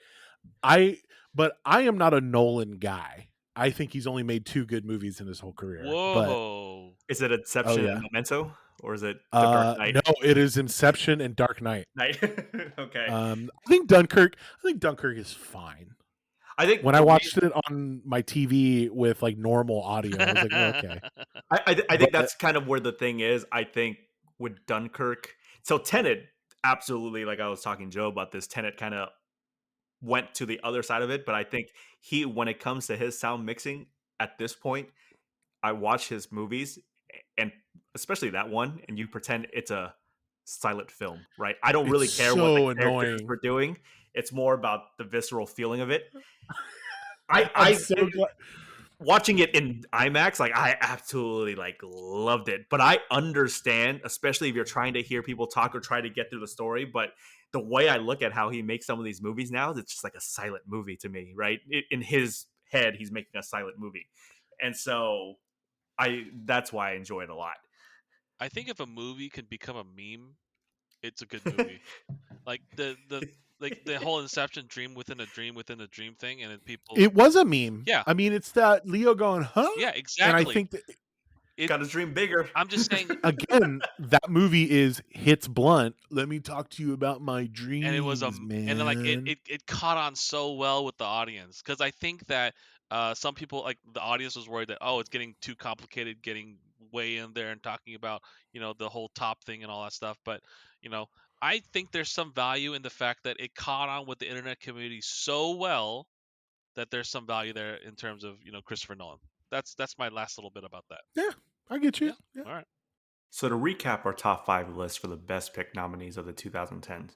but I am not a Nolan guy. I think he's only made 2 good movies in his whole career. Whoa! But, is it Inception and Memento, or is it The Dark Knight? No, it is Inception and Dark Knight. Okay. I think Dunkirk is fine. I think When I watched it on my TV with like normal audio, I was like, oh, okay. I think that's kind of where the thing is. I think with Dunkirk, so Tenet, absolutely, like I was talking to Joe about this, Tenet kind of went to the other side of it. But I think when it comes to his sound mixing at this point, I watch his movies and especially that one, and you pretend it's a silent film, right? I don't really It's care what the so characters annoying. were doing. It's more about the visceral feeling of it. I'm so glad. Watching it in IMAX, like I absolutely like loved it. But I understand, especially if you're trying to hear people talk or try to get through the story. But the way I look at how he makes some of these movies now, it's just like a silent movie to me, right? In his head, he's making a silent movie, and so that's why I enjoy it a lot. I think if a movie can become a meme, it's a good movie. Like the whole Inception dream within a dream within a dream thing, and then people. It was a meme. Yeah. I mean, it's that Leo going, huh? Yeah, And exactly. I think that Got to dream bigger. I'm just saying. again, that movie hits blunt. Let me talk to you about my dreams, And it was man. and then like it caught on so well with the audience, because I think that some people, like the audience, was worried that, oh, it's getting too complicated, getting way in there and talking about the whole top thing and all that stuff. But I think there's some value in the fact that it caught on with the internet community so well that there's some value there in terms of Christopher Nolan. That's my last little bit about that. Yeah, I get you. Yeah. All right. So to recap our top 5 list for the best pick nominees of the 2010s,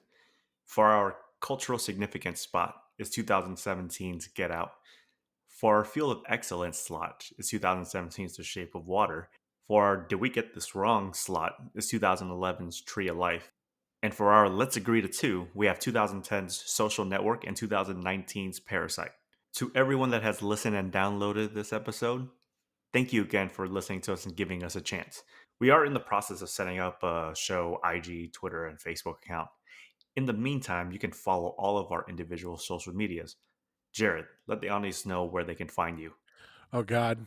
for our cultural significance spot is 2017's Get Out. For our Field of Excellence slot is 2017's The Shape of Water. For our Did We Get This Wrong slot is 2011's Tree of Life. And for our Let's Agree to Two, we have 2010's Social Network and 2019's Parasite. To everyone that has listened and downloaded this episode, thank you again for listening to us and giving us a chance. We are in the process of setting up a show IG, Twitter, and Facebook account. In the meantime, you can follow all of our individual social medias. Jared, let the audience know where they can find you. Oh God.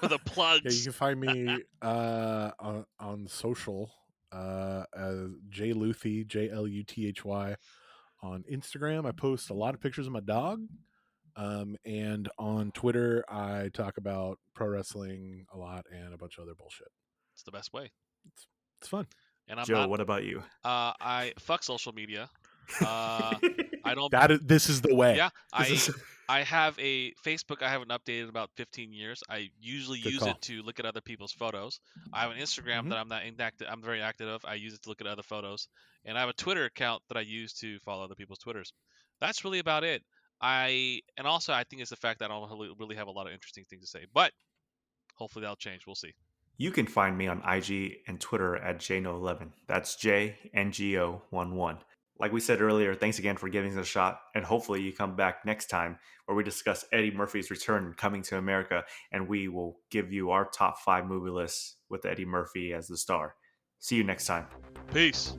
The plugs. Yeah, you can find me on social as J Luthy, JLUTHY on Instagram. I post a lot of pictures of my dog. And on Twitter, I talk about pro wrestling a lot and a bunch of other bullshit. It's the best way. It's fun. And I'm Joe, not. what about you? I fuck social media. I don't. This is the way. Yeah, I have a Facebook I haven't updated in about 15 years. I usually Good use call. it to look at other people's photos. I have an Instagram that I'm not active. I'm very active of. I use it to look at other photos, and I have a Twitter account that I use to follow other people's Twitters. That's really about it. And also I think it's the fact that I don't really have a lot of interesting things to say, but hopefully that'll change. We'll see. You can find me on IG and Twitter at JNO11. That's JNGO11. Like we said earlier, thanks again for giving us a shot, and hopefully you come back next time where we discuss Eddie Murphy's return coming to America, and we will give you our top 5 movie lists with Eddie Murphy as the star. See you next time. Peace.